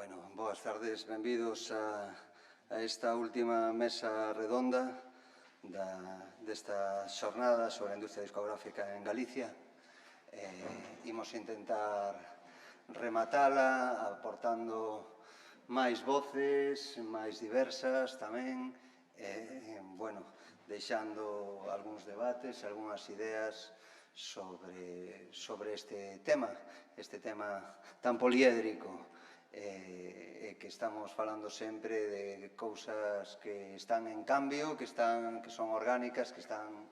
Bueno, boas tardes, benvidos a esta última mesa redonda desta xornada sobre a industria discográfica en Galicia. Imos intentar rematala aportando máis voces, máis diversas tamén, deixando algúns debates, algunhas ideas sobre este tema tan poliédrico, que estamos falando sempre de cousas que están en cambio, que son orgánicas, que están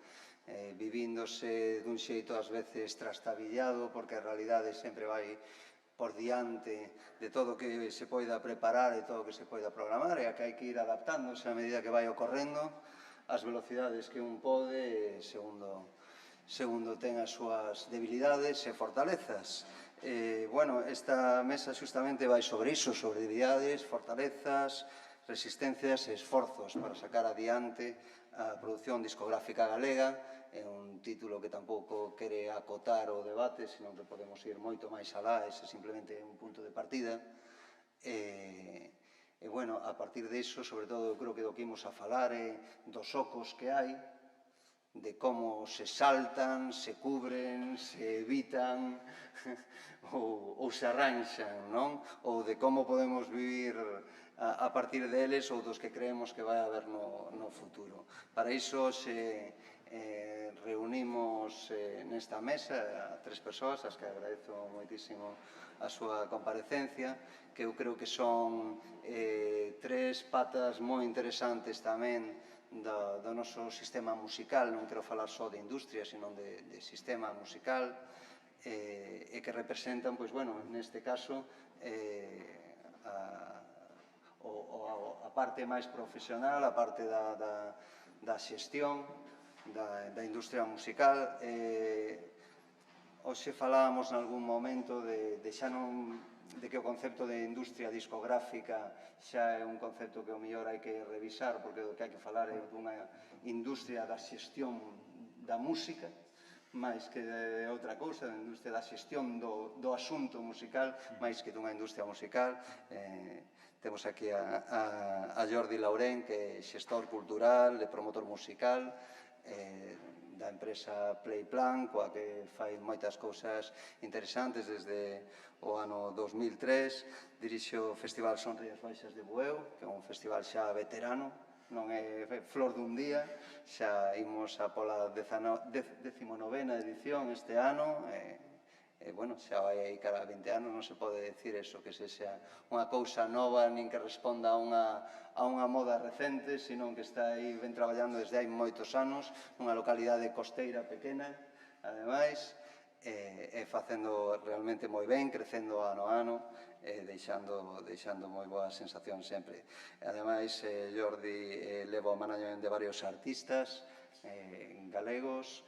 vivíndose dun xeito ás veces trastabillado, porque a realidade sempre vai por diante de todo o que se poida preparar e todo o que se poida programar, e a que hai que ir adaptándose a medida que vai ocorrendo as velocidades que un pode, segundo ten as súas debilidades e fortalezas. Esta mesa xustamente vai sobre iso, sobre debilidades, fortalezas, resistencias e esforzos para sacar adiante a produción discográfica galega. É un título que tampouco quere acotar o debate, senón que podemos ir moito máis alá, ese simplemente é un punto de partida. A partir disso, sobre todo, eu creo que do que imos a falar é dos ocos que hai, de como se saltan, se cubren, se evitan ou se arranxan, non? Ou de como podemos vivir a partir deles ou dos que creemos que vai haber no futuro. Para iso se reunimos nesta mesa a tres persoas, as que agradezo moitísimo a súa comparecencia, que eu creo que son tres patas moi interesantes tamén do noso sistema musical. Non quero falar só de industria, senón de sistema musical, e que representan, neste caso, a parte máis profesional, a parte da xestión da industria musical. Hoxe falábamos nalgún momento de que o concepto de industria discográfica xa é un concepto que o mellor hai que revisar, porque o que hai que falar é dunha industria da xestión da música, máis que de outra cousa, da industria da xestión do asunto musical, máis que dunha industria musical. Temos aquí a Jordi Laurén, que é xestor cultural e promotor musical da empresa Playplan, coa que fai moitas cousas interesantes desde o ano 2003. Dirixe o Festival Sonrías Baixas de Bueu, que é un festival xa veterano, non é flor dun día, xa imos a pola 19ª edición este ano, xa vai aí cara a 20 anos. Non se pode decir eso, que sexa unha cousa nova, nin que responda a unha moda recente, senón que está aí ben traballando desde hai moitos anos, nunha localidade costeira pequena, ademais, e facendo realmente moi ben, crecendo ano a ano, deixando moi boa sensación sempre. Ademais, Jordi leva o manañamento de varios artistas galegos,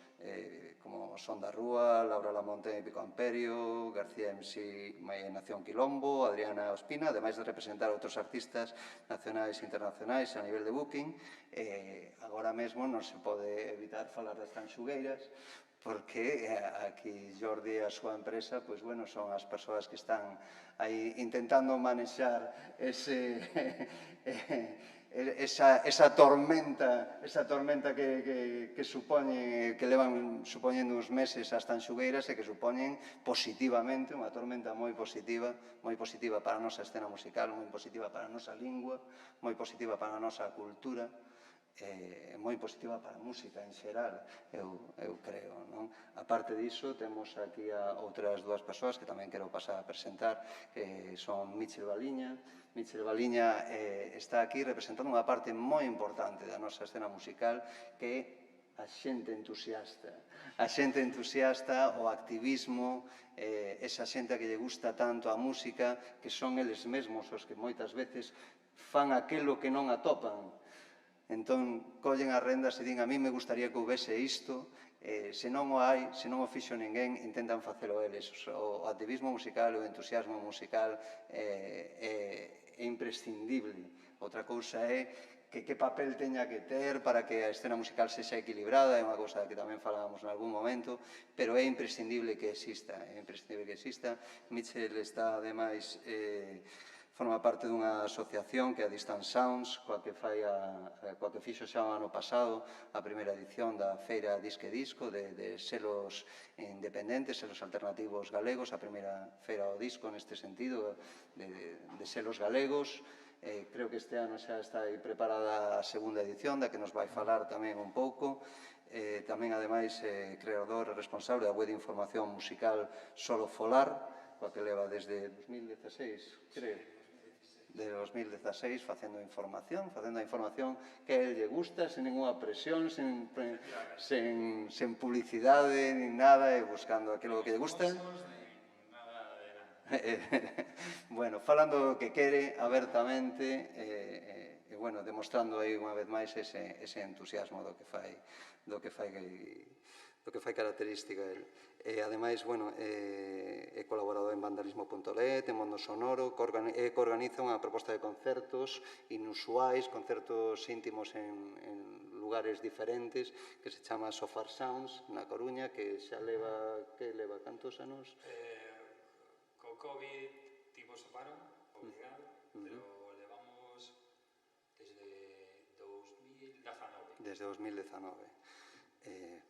como Son da Rúa, Laura Lamonte e Pico Amperio, García MC Nación Quilombo, Adriana Ospina, ademais de representar outros artistas nacionais e internacionais a nivel de booking. Agora mesmo non se pode evitar falar das Tanxugueiras, porque aquí Jordi e a súa empresa son as persoas que están aí intentando manexar esa tormenta que supoñen, que levan supoñendo uns meses as Tanxugueiras, e que supoñen positivamente unha tormenta moi positiva para a nosa escena musical, moi positiva para a nosa lingua, moi positiva para a nosa cultura, moi positiva para a música en xeral, eu creo, non? A parte diso, temos aquí a outras dúas persoas que tamén quero pasar a presentar, que son Míchel Baliña. Míchel Baliña está aquí representando unha parte moi importante da nosa escena musical, que é a xente entusiasta. A xente entusiasta, o activismo, esa xente a que lle gusta tanto a música, que son eles mesmos os que moitas veces fan aquelo que non atopan. Entón, collen as rendas e din: a mí me gustaría que houvese isto, se non o hai, se non o fixo ninguén, intentan facelo eles. O activismo musical, o entusiasmo musical é imprescindible. Outra cousa é que papel teña que ter para que a escena musical sexa equilibrada, é unha cousa que tamén falábamos en algún momento, pero é imprescindible que exista, Mitchell está, ademais, forma parte dunha asociación que é a Distance Sounds, coa que fixo xa o ano pasado a primeira edición da Feira Disque Disco de selos independentes, selos alternativos galegos, a primeira feira ao disco neste sentido, de selos galegos. Creo que este ano xa está aí preparada a segunda edición, da que nos vai falar tamén un pouco. Tamén, ademais, creador e responsable da web de información musical Solo Folar, coa que leva desde 2016, creo, de 2016 facendo a información que a él lle gusta, sen ninguna presión, sen publicidade, nin nada, e buscando aquilo que lle gusta. Bueno, falando do que quere, abertamente, e, bueno, demostrando aí unha vez máis ese entusiasmo do que fai característica el. Ademais, bueno, é colaborador en vandalismo.let, en Mundo Sonoro, que organiza unha proposta de concertos inusuais, concertos íntimos en lugares diferentes, que se chama So Far Sounds, na Coruña, que xa leva cantos anos? Co COVID tivo o paro, obligado, pero levamos desde 2019. Desde 2019.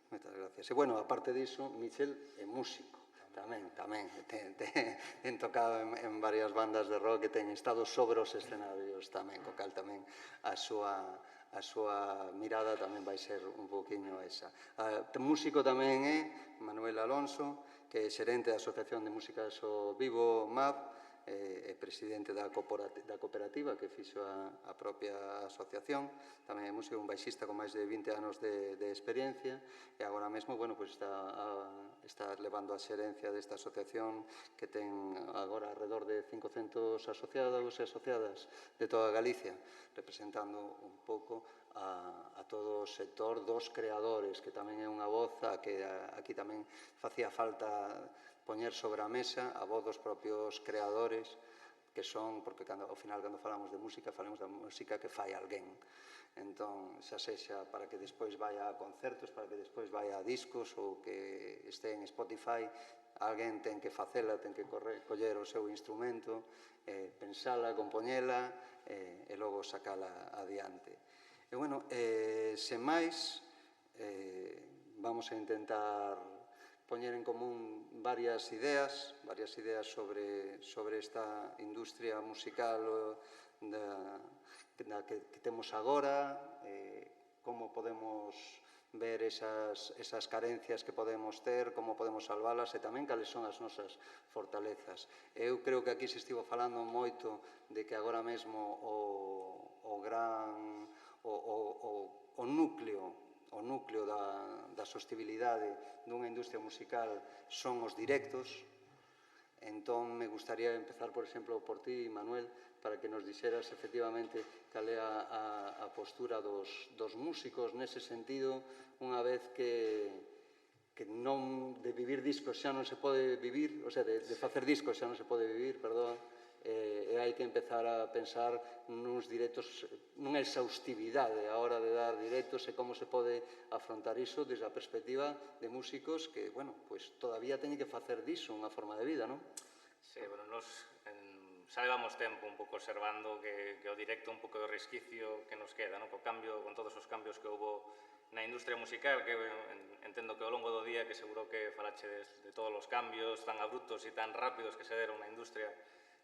Moitas gracias. E, bueno, aparte diso, Michel é músico. Tamén. Ten tocado en varias bandas de rock que ten estado sobre os escenarios tamén, co cal tamén a súa mirada tamén vai ser un poquinho esa. Músico tamén é Manuel Alonso, que é xerente da Asociación de Música So Vivo MAP, é presidente da cooperativa que fixo a propia asociación, tamén é músico, un baixista con máis de 20 anos de experiencia, e agora mesmo, bueno, pues está levando a xerencia desta asociación que ten agora alrededor de 500 asociados e asociadas de toda Galicia, representando un pouco a todo o sector dos creadores, que tamén é unha voz a que aquí tamén facía falta poñer sobre a mesa a voz dos propios creadores, que son, porque ao final, cando falamos de música, falamos da música que fai alguén. Entón, xa sexa para que despois vaya a concertos, para que despois vaya a discos, ou que este en Spotify, alguén ten que facela, ten que coller o seu instrumento, pensala, compoñela, e logo sacala adiante. E, bueno, sen máis, vamos a intentar poñer en común varias ideas sobre esta industria musical que temos agora, como podemos ver esas carencias que podemos ter, como podemos salvalas e tamén cales son as nosas fortalezas. Eu creo que aquí se estivo falando moito de que agora mesmo o núcleo da sostibilidade dunha industria musical son os directos. Entón, me gustaría empezar, por exemplo, por ti, Manuel, para que nos dixeras efectivamente cal é a postura dos músicos nese sentido, unha vez que non de vivir discos xa non se pode vivir, o sea, de facer discos xa non se pode vivir, perdón, e hai que empezar a pensar nuns directos, nunha exhaustividade a hora de dar directos e como se pode afrontar iso desde a perspectiva de músicos que, bueno, pues todavía teñen que facer diso unha forma de vida, non? Sí, bueno, nos xa levamos tempo un pouco observando que o directo un pouco do resquicio que nos queda, non? Con todos os cambios que houbo na industria musical, que entendo que ao longo do día, que seguro que falachedes de todos os cambios tan abruptos e tan rápidos que se deron na industria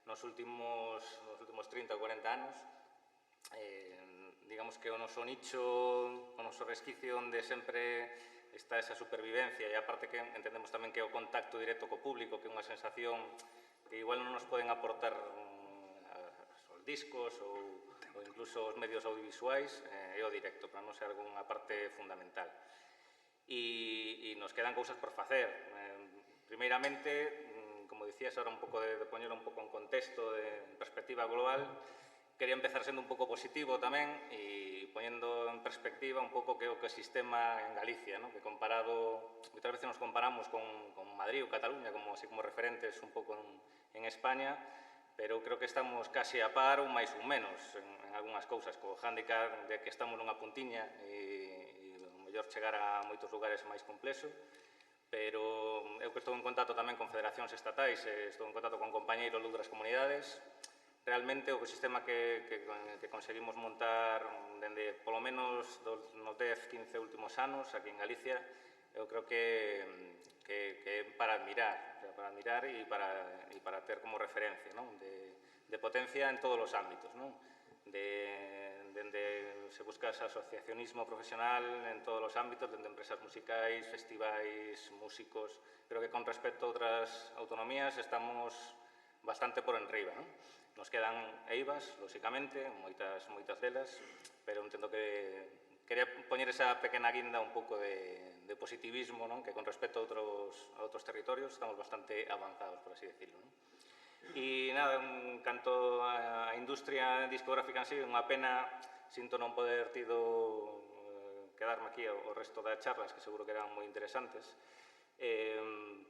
nos últimos 30 ou 40 anos, digamos que o noso nicho, o noso resquicio onde sempre está esa supervivencia, e aparte que entendemos tamén que o contacto directo co público, que é unha sensación que igual non nos poden aportar os discos ou incluso os medios audiovisuais, é o directo, para nós é algunha parte fundamental. E nos quedan cousas por facer. Primeiramente, como dicías ahora, un pouco de poñer un pouco en contexto, en perspectiva global, quería empezar sendo un pouco positivo tamén e poñendo en perspectiva un pouco que o ecosistema en Galicia, que comparado, moitas veces nos comparamos con Madrid ou Cataluña así como referentes un pouco en España, pero creo que estamos casi a par ou máis ou menos en algunhas cousas, co handicap de que estamos nunha puntiña e o mellor chegar a moitos lugares máis complexo. Pero eu que estou en contacto tamén con federacións estatais, estou en contacto con compañeiros de outras comunidades, realmente o sistema que conseguimos montar dende polo menos nos 10, 15 últimos anos aquí en Galicia, eu creo que é para admirar e para ter como referencia, non? De potencia en todos os ámbitos, non? Dende se buscas asociacionismo profesional en todos os ámbitos, dende empresas musicais, festivais, músicos, pero que con respecto a outras autonomías estamos bastante por enriba, non? Nos quedan eivas, lóxicamente, moitas delas, pero entendo que quería poñer esa pequena guinda un pouco de positivismo, non? Que con respecto a outros territorios estamos bastante avanzados, por así decirlo, non? E nada, en canto a industria discográfica en sí, unha pena, sinto non poder quedarme aquí o resto das charlas, que seguro que eran moi interesantes,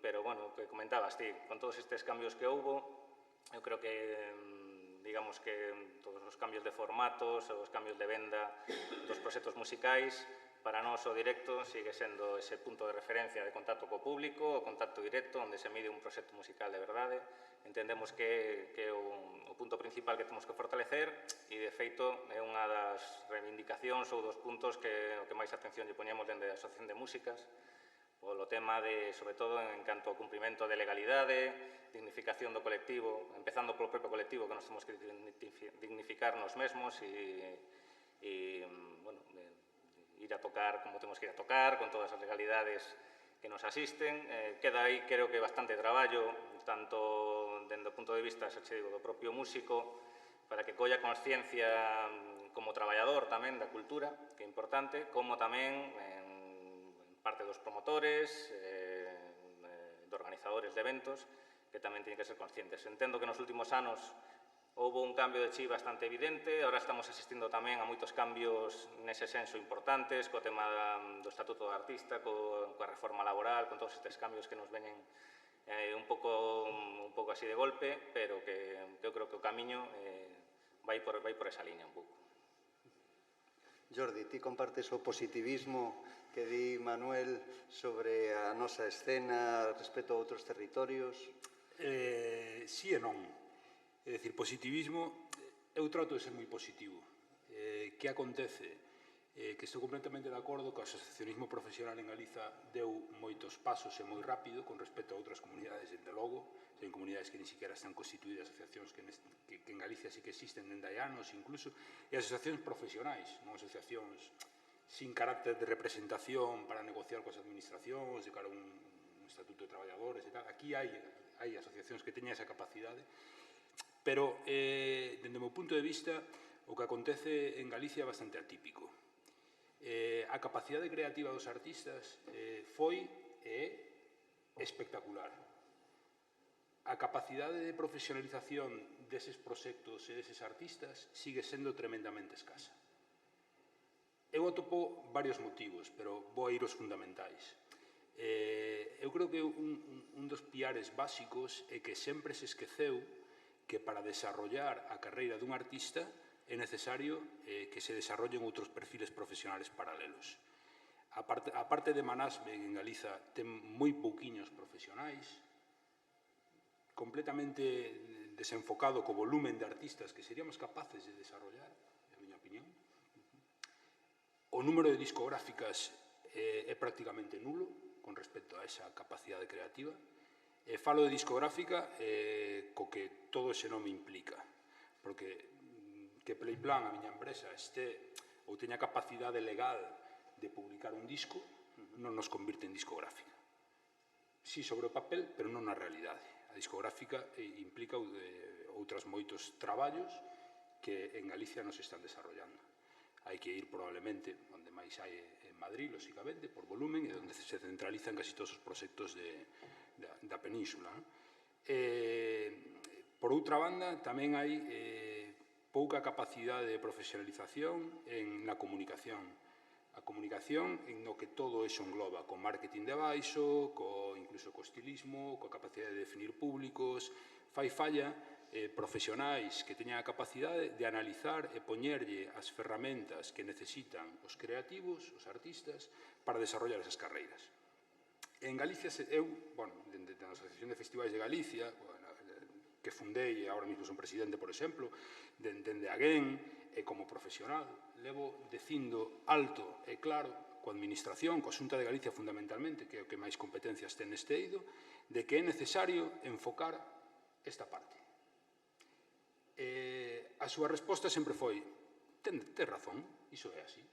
pero, bueno, que comentabas ti, con todos estes cambios que houbo, eu creo que, digamos que todos os cambios de formatos, os cambios de venda dos proxectos musicais, para nós o directo sigue sendo ese punto de referencia de contacto co público, o contacto directo, onde se mide un proxecto musical de verdade. Entendemos que é o punto principal que temos que fortalecer e, de feito, é unha das reivindicacións ou dos puntos que máis atención lle poñemos dende a Asociación de Músicas, polo tema de, sobre todo, en canto ao cumprimento de legalidade, dignificación do colectivo, empezando polo propio colectivo, que nos temos que dignificar nos mesmos e bueno, ir a tocar como temos que ir a tocar, con todas as legalidades que nos asisten. Queda aí, creo que, bastante traballo, tanto dende o punto de vista, xa che digo, do propio músico, para que colla consciencia como traballador tamén da cultura, que é importante, como tamén en parte dos promotores, de organizadores de eventos, que tamén teñen que ser conscientes. Entendo que nos últimos anos houve un cambio de chip bastante evidente, agora estamos asistindo tamén a moitos cambios nese senso importantes, co tema do Estatuto do Artista, coa reforma laboral, con todos estes cambios que nos veñen un pouco así de golpe, pero que eu creo que o camiño vai por esa liña un pouco. Jordi, ti compartes o positivismo que di Manuel sobre a nosa escena respecto a outros territorios? Sí e non. É dicir, positivismo, eu trato de ser moi positivo. Que acontece? Que estou completamente de acordo que o asociacionismo profesional en Galiza deu moitos pasos e moi rápido con respecto a outras comunidades, desde logo, en comunidades que ni siquiera están constituídas, asociacións que en Galicia sí que existen dende hai anos incluso, e asociacións profesionais, non asociacións sin carácter de representación para negociar coas administracións, de cara a un estatuto de traballadores e tal. Aquí hai asociacións que teñen esa capacidade, pero, dende o meu punto de vista, o que acontece en Galicia é bastante atípico. A capacidade creativa dos artistas foi e é espectacular. A capacidade de profesionalización deses proxectos e deses artistas sigue sendo tremendamente escasa. Eu atopo varios motivos, pero vou a ir aos fundamentais. Eu creo que un dos piares básicos é que sempre se esqueceu que para desarrollar a carreira dun artista é necesario que se desarrollen outros perfiles profesionales paralelos. A parte de management en Galiza ten moi pouquiños profesionais, completamente desenfocado co volumen de artistas que seríamos capaces de desarrollar, é a miña opinión. O número de discográficas é prácticamente nulo con respecto a esa capacidade creativa. Falo de discográfica co que todo ese nome implica, porque que Playplan, a miña empresa, este ou teña capacidade legal de publicar un disco, non nos convirte en discográfica. Sí, sobre o papel, pero non na realidade. A discográfica implica outros moitos traballos que en Galicia nos están desarrollando. Hai que ir probablemente onde máis hai en Madrid, lóxicamente, por volumen, e onde se centralizan casi todos os proxectos da península. Por outra banda, tamén hai pouca capacidade de profesionalización na comunicación. A comunicación en no que todo eso engloba, con marketing de baixo, incluso co estilismo, coa capacidade de definir públicos. Fai falla profesionais que teñan a capacidade de analizar e poñerlle as ferramentas que necesitan os creativos, os artistas, para desarrollar esas carreiras. En Galicia, dentro da Asociación de Festivais de Galicia, que fundei e agora mesmo son presidente, por exemplo, dende Aguén, e como profesional, levo dicindo alto e claro coa Administración, coa Xunta de Galicia fundamentalmente, que é o que máis competencias ten neste eido, de que é necesario enfocar esta parte. A súa resposta sempre foi: ten razón, iso é así.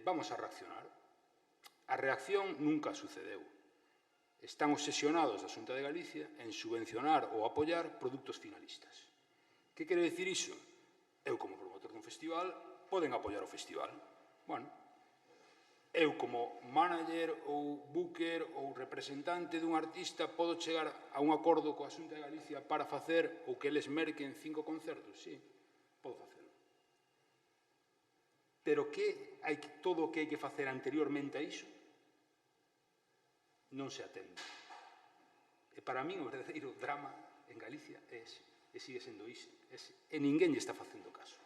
Vamos a reaccionar. A reacción nunca sucedeu. Están obsesionados a Xunta de Galicia en subvencionar ou apoiar produtos finalistas. Que quere dicir iso? Eu, como promotor dun festival, poden apoiar o festival. Bueno, eu, como manager ou booker ou representante dun artista, podo chegar a un acordo coa Xunta de Galicia para facer ou que eles merquen 5 concertos? Sí, podo facelo. Pero todo o que hai que facer anteriormente a iso non se atende. E para min o verdadeiro drama en Galicia é ese, e sigue sendo ese, e ninguén lle está facendo caso.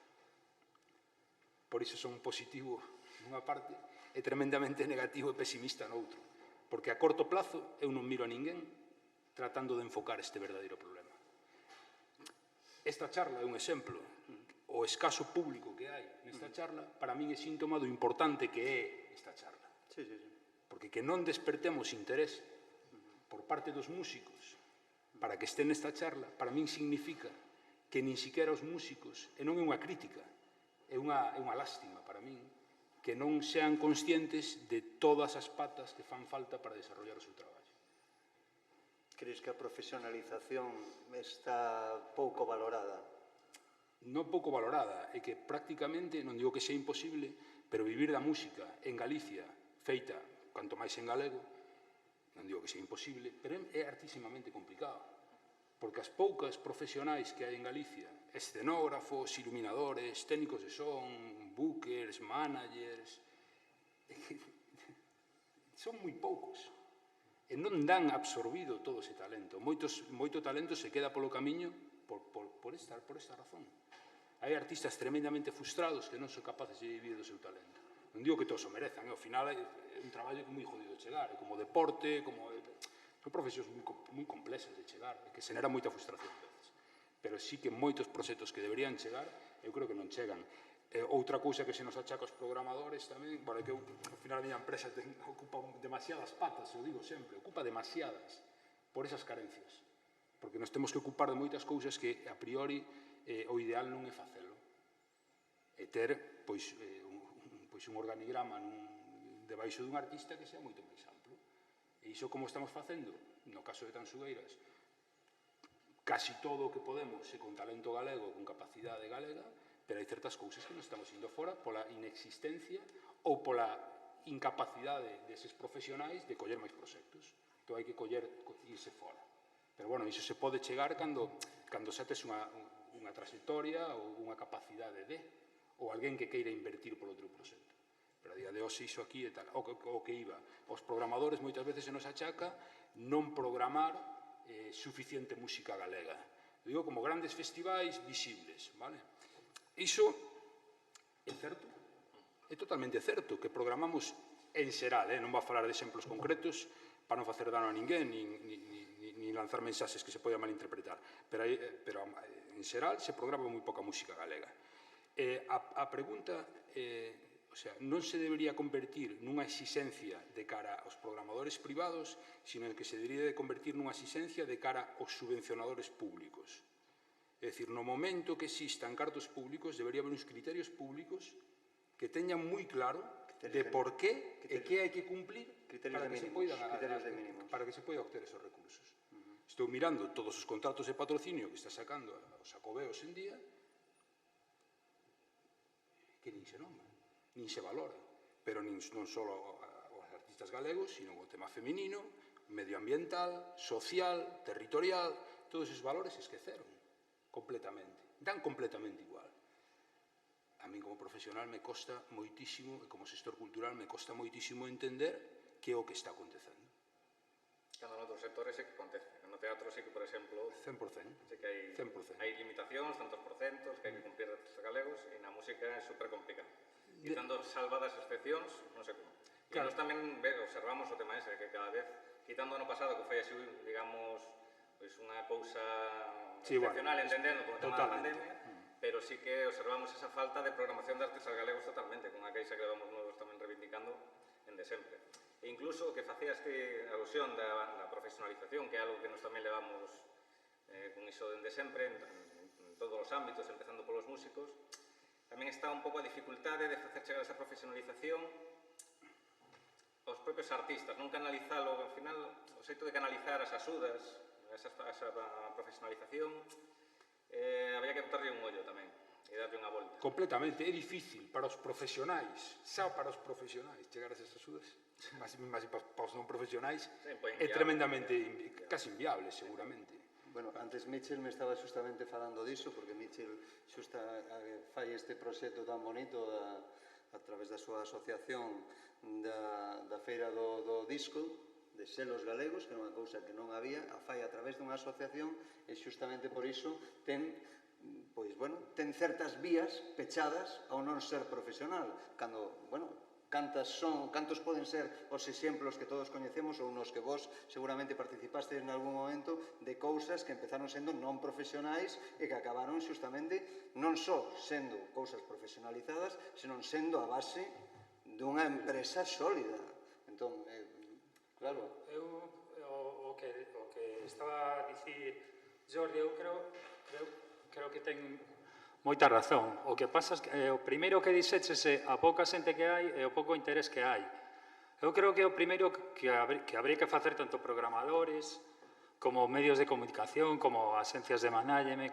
Por iso son positivo nunha parte e tremendamente negativo e pesimista no outro, porque a corto plazo eu non miro a ninguén tratando de enfocar este verdadeiro problema. Esta charla é un exemplo. O escaso público que hai nesta charla, para min é síntoma do importante que é esta charla. Porque que non despertemos interés por parte dos músicos para que estén nesta charla, para min significa que nin siquiera os músicos, e non é unha crítica, é unha lástima para min, que non sean conscientes de todas as patas que fan falta para desarrollar o seu traballo. Crees que a profesionalización está pouco valorada? Non pouco valorada, é que prácticamente, non digo que sea imposible, pero vivir da música en Galicia, feita, canto máis en galego, non digo que sea imposible, pero é artísimamente complicado. Porque as poucas profesionais que hai en Galicia, escenógrafos, iluminadores, técnicos de son, bookers, managers, son moi poucos. E non dan absorbido todo ese talento. Moito talento se queda polo camiño por esta razón. Hai artistas tremendamente frustrados que non son capaces de vivir do seu talento. Non digo que todos o merezan, ao final é un traballo que é moi jodido de chegar, como deporte, son profesións moi complexas de chegar, que xenera moita frustración a veces. Pero sí que moitos proxectos que deberían chegar, eu creo que non chegan. Outra cousa que se nos achaca aos programadores tamén, bueno, que ao final a miña empresa ocupa demasiadas patas, eu digo sempre, ocupa demasiadas por esas carencias. Porque nos temos que ocupar de moitas cousas que a priori o ideal non é facelo. E ter, pois, un organigrama debaixo dun artista que sea moito máis amplo. E iso como estamos facendo? No caso de Tansugueiras, casi todo o que podemos é con talento galego, con capacidade galega, pero hai certas cousas que non estamos indo fora pola inexistencia ou pola incapacidade deses profesionais de coller máis proxectos. Entón hai que irse fora. Pero, bueno, iso se pode chegar cando xa tes unha trayectoria ou unha capacidade ou alguén que queira invertir polo teu proxecto. Pero a día de hoxe iso aquí é tal. O que iba. Os programadores moitas veces se nos achaca non programar suficiente música galega. Digo, como grandes festivais visibles, vale? Iso é certo, é totalmente certo, que programamos en xeral, non vou a falar de exemplos concretos para non facer dano a ninguén, nin lanzar mensaxes que se podan malinterpretar, pero en xeral se programa moi pouca música galega. A pregunta, non se debería convertir nunha exigencia de cara aos programadores privados, sino que se debería de convertir nunha exigencia de cara aos subvencionadores públicos. É dicir, no momento que existan cartos públicos, debería haber uns criterios públicos que teñan moi claro de por qué e que hai que cumplir para que se poida obter esos recursos. Estou mirando todos os contratos de patrocinio que está sacando os Xacobeos en día, que nin se nombra, nin se valora, pero non só os artistas galegos, sino o tema feminino, medioambiental, social, territorial, todos esos valores esqueceron completamente, dan completamente igual. A mí como profesional me costa moitísimo, e como xestor cultural me costa moitísimo entender que é o que está acontecendo. Cando noutros sectores é que acontece. No teatro sí que, por exemplo, 100%. Sí que hai limitacións, tantos porcentos que hai que cumplir os galegos, e na música é super complicado. Quitando salvadas excepcións, non sei como. E nós tamén observamos o tema ese, que cada vez, quitando o ano pasado, que foi así, digamos, o pois unha cousa Sí, bueno, excepcional, entendendo, por o tema da totalmente. pandemia, pero sí que observamos esa falta de programación de artistas galegos totalmente, con a queixa que vamos novos tamén reivindicando en de sempre. E incluso o que facías ti alusión da profesionalización, que é algo que nos tamén levamos con iso dende sempre, en todos os ámbitos, empezando polos músicos, tamén está un pouco a dificultade de facer chegar esa profesionalización aos propios artistas, non canalizalo, ao final, o xeito de canalizar as axudas, esa profesionalización, habría que botarlle un ollo tamén e darlle unha volta. Completamente, é difícil para os profesionais, xa para os profesionais chegar a esas axudas, mas para os non profesionais é tremendamente, casi inviable, seguramente. Bueno, antes Mitchell me estaba justamente falando diso, porque Mitchell xusta fai este proxecto tan bonito a través da súa asociación da Feira do Disco, de selos galegos, que é unha cousa que non había, a fai a través dunha asociación, e xustamente por iso ten certas vías pechadas ao non ser profesional, cando, cantos poden ser os exemplos que todos coñecemos ou nos que vos seguramente participastes en algún momento de cousas que empezaron sendo non profesionais e que acabaron xustamente non só sendo cousas profesionalizadas, senón sendo a base dunha empresa sólida. Entón, claro. O que estaba a dicir Jordi, eu creo que ten moita razón. O que pasa é que o primeiro que dixeches é a pouca xente que hai e o pouco interés que hai. Eu creo que o primeiro que habría que facer tanto programadores como medios de comunicación, como agencias de management,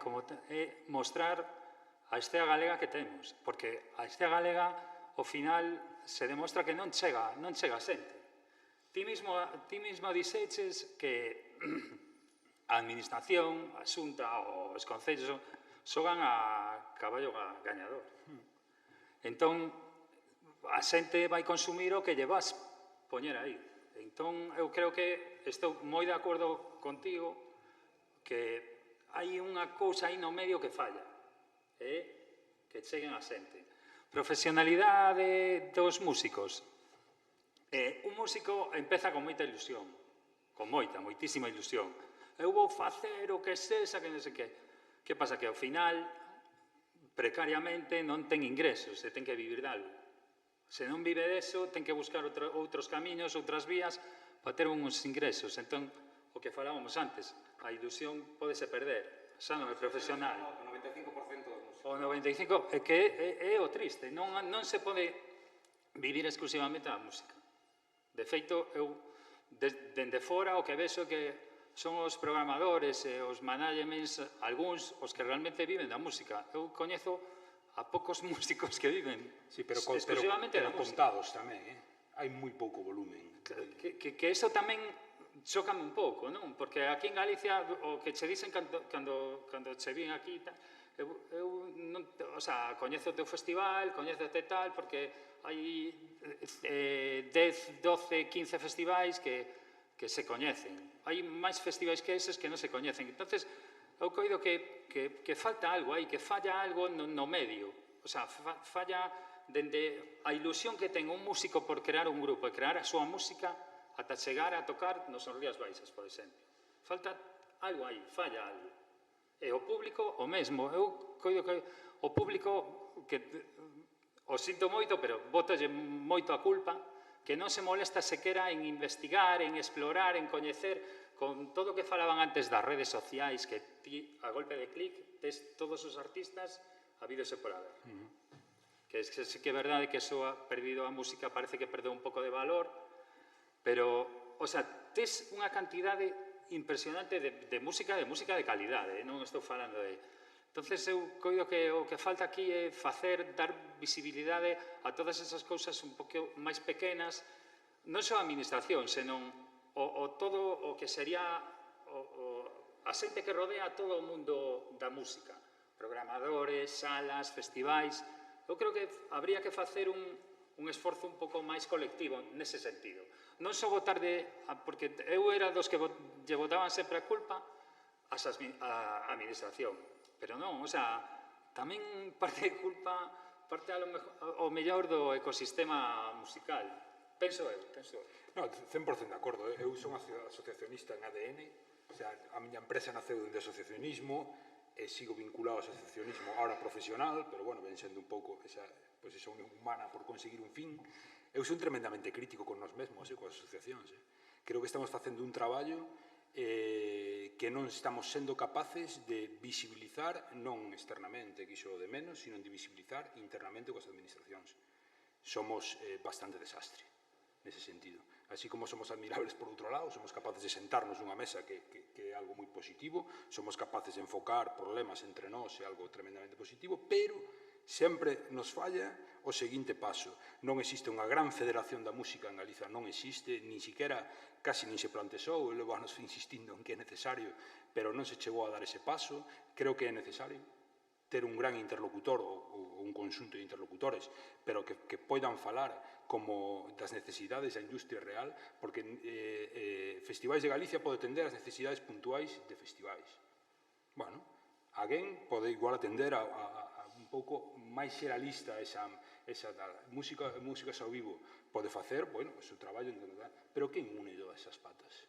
é mostrar a estea galega que temos, porque a estea galega ao final se demostra que non chega a xente. Ti mismo dixeches que a administración, a xunta, os concellos xogan a caballo gañador. Entón, a xente vai consumir o que lle vas poñer aí. Entón, eu creo que estou moi de acordo contigo que hai unha cousa aí no medio que falla, que cheguen a xente. Profesionalidade dos músicos. Un músico empeza con moita ilusión, moitísima ilusión. Eu vou facer o que sexa, que non sei que. Que pasa? Que ao final, precariamente, non ten ingresos, e ten que vivir de algo. Se non vive deso, ten que buscar outros camiños, outras vías, para ter uns ingresos. Entón, o que falábamos antes, a ilusión pódese perder, xa non é profesional. O 95% dos músicos. O 95% é que é o triste, non se pode vivir exclusivamente da música. De feito, eu, dende fora, o que vexo que son os programadores e os managements, algúns, os que realmente viven da música. Eu coñezo a poucos músicos que viven exclusivamente da música. Contados tamén, hai moi pouco volumen. Que iso tamén chócame un pouco, non? Porque aquí en Galicia, o que che dicen cando che vin aquí, eu coñezo o teu festival, coñezo o tal, porque hai 10, 12, 15 festivais que se coñecen. Hai máis festivais que eses que non se coñecen. Entonces, eu coido que falta algo aí, que falla algo no medio. O sea, falla dende a ilusión que ten un músico por crear un grupo e crear a súa música ata chegar a tocar nos Rías Baixas, por exemplo. Falta algo aí, falla algo. E o público, o mesmo. Eu coido que o público, que o sinto moito, pero botalle moito a culpa, que non se molesta sequera en investigar, en explorar, en coñecer, con todo o que falaban antes das redes sociais, que ti, a golpe de clic, tes todos os artistas habidos e por haber. Que é verdade que eso ha perdido a música, parece que perdeu un pouco de valor, pero, o sea, tes unha cantidade impresionante de música de calidade, non estou falando de... Entonces, eu coido que o que falta aquí é dar visibilidade a todas esas cousas un pouco máis pequenas, non só a administración, senón todo o que sería a xente que rodea todo o mundo da música. Programadores, salas, festivais... Eu creo que habría que facer un esforzo un pouco máis colectivo nese sentido. Non só votar porque eu era dos que lle votaban sempre a culpa a administración. Pero non, o sea, tamén parte de culpa, parte ao mellor do ecosistema musical. Penso eu. No, 100% de acordo. Eu son asociacionista en ADN O sea, a miña empresa naceu de asociacionismo, e sigo vinculado ao asociacionismo, ahora profesional, pero, bueno, ven sendo un pouco esa unión humana por conseguir un fin. Eu son tremendamente crítico con nós mesmos, coas asociacións. Creo que estamos facendo un traballo que non estamos sendo capaces de visibilizar, non externamente, que iso de menos, sino de visibilizar internamente coas administracións. Somos bastante desastre nese sentido. Así como somos admirables por outro lado, somos capaces de sentarnos nunha mesa que é algo moi positivo, somos capaces de enfocar problemas entre nós, é algo tremendamente positivo, pero sempre nos falla o seguinte paso. Non existe unha gran federación da música en Galiza, non existe, nin siquiera, casi nin se plantexou, e levo anos insistindo en que é necesario, pero non se chegou a dar ese paso. Creo que é necesario ter un gran interlocutor ou un conxunto de interlocutores, pero que poidan falar como das necesidades da industria real, porque Festivais de Galicia pode atender as necesidades puntuais de festivais. Bueno, alguén pode igual atender a un pouco máis xeralista esa música ao vivo. Pode facer, bueno, o seu traballo, pero quen une todas esas patas?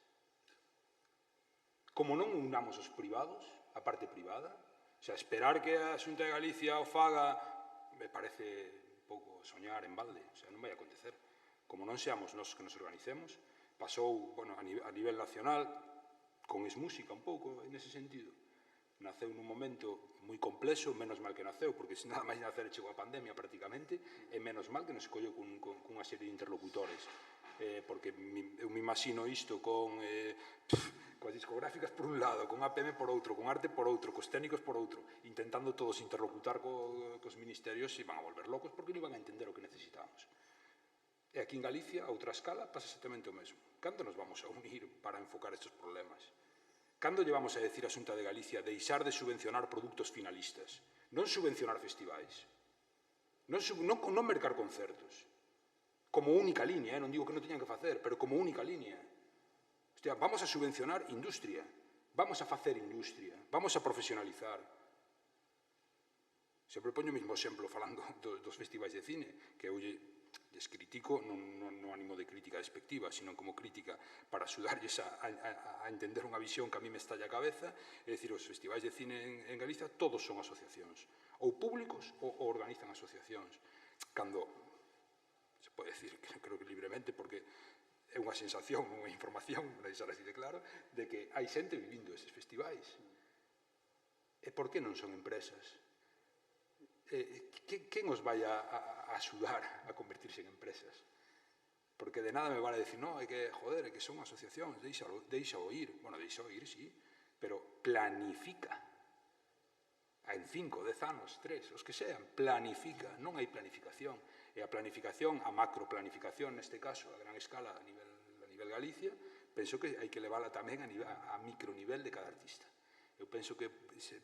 Como non unamos os privados, a parte privada, o sea, esperar que a Xunta de Galicia o faga me parece un pouco soñar en balde, o sea, non vai acontecer. Como non seamos nós que nos organicemos, pasou, bueno, a nivel nacional, con Esmúsica un pouco, nese sentido. Naceu nun momento moi complexo, menos mal que naceu, porque se nada máis nacer chegou a pandemia prácticamente, e menos mal que nos colleu cunha serie de interlocutores. Porque eu me imagino isto con coas discográficas por un lado, con APM por outro, con arte por outro, cos técnicos por outro, intentando todos interlocutar cos ministerios, se van a volver locos porque non van a entender o que necesitamos. E aquí en Galicia, a outra escala, pasa exactamente o mesmo. Cando nos vamos a unir para enfocar estes problemas? Cando llevamos a decir a Xunta de Galicia deixar de subvencionar produtos finalistas, non subvencionar festivais, non mercar concertos, como única línea, non digo que non teñan que facer, pero como única línea. Hostia, vamos a subvencionar industria, vamos a facer industria, vamos a profesionalizar. Sempre poño o mesmo exemplo falando dos festivais de cine, que eu lles critico, non ánimo de crítica despectiva, sino como crítica para axudarlles a entender unha visión que a mí me estalla a cabeza, é dicir, os festivais de cine en Galicia todos son asociacións, ou públicos ou organizan asociacións. Cando, se pode decir, creo que libremente, porque é unha sensación, unha información, non deixar así de claro, de que hai xente vivindo eses festivais. E por que non son empresas? Quen os vai a axudar a convertirse en empresas? Porque de nada me vale decir, no, é que, joder, é que son asociacións, deixa oír. Bueno, deixa oír, sí, pero planifica. En 5, 10 anos, 3, os que sean, planifica. Non hai planificación. E a planificación, a macroplanificación, neste caso, a gran escala a nivel Galicia, penso que hai que levála tamén a micronivel de cada artista. Eu penso que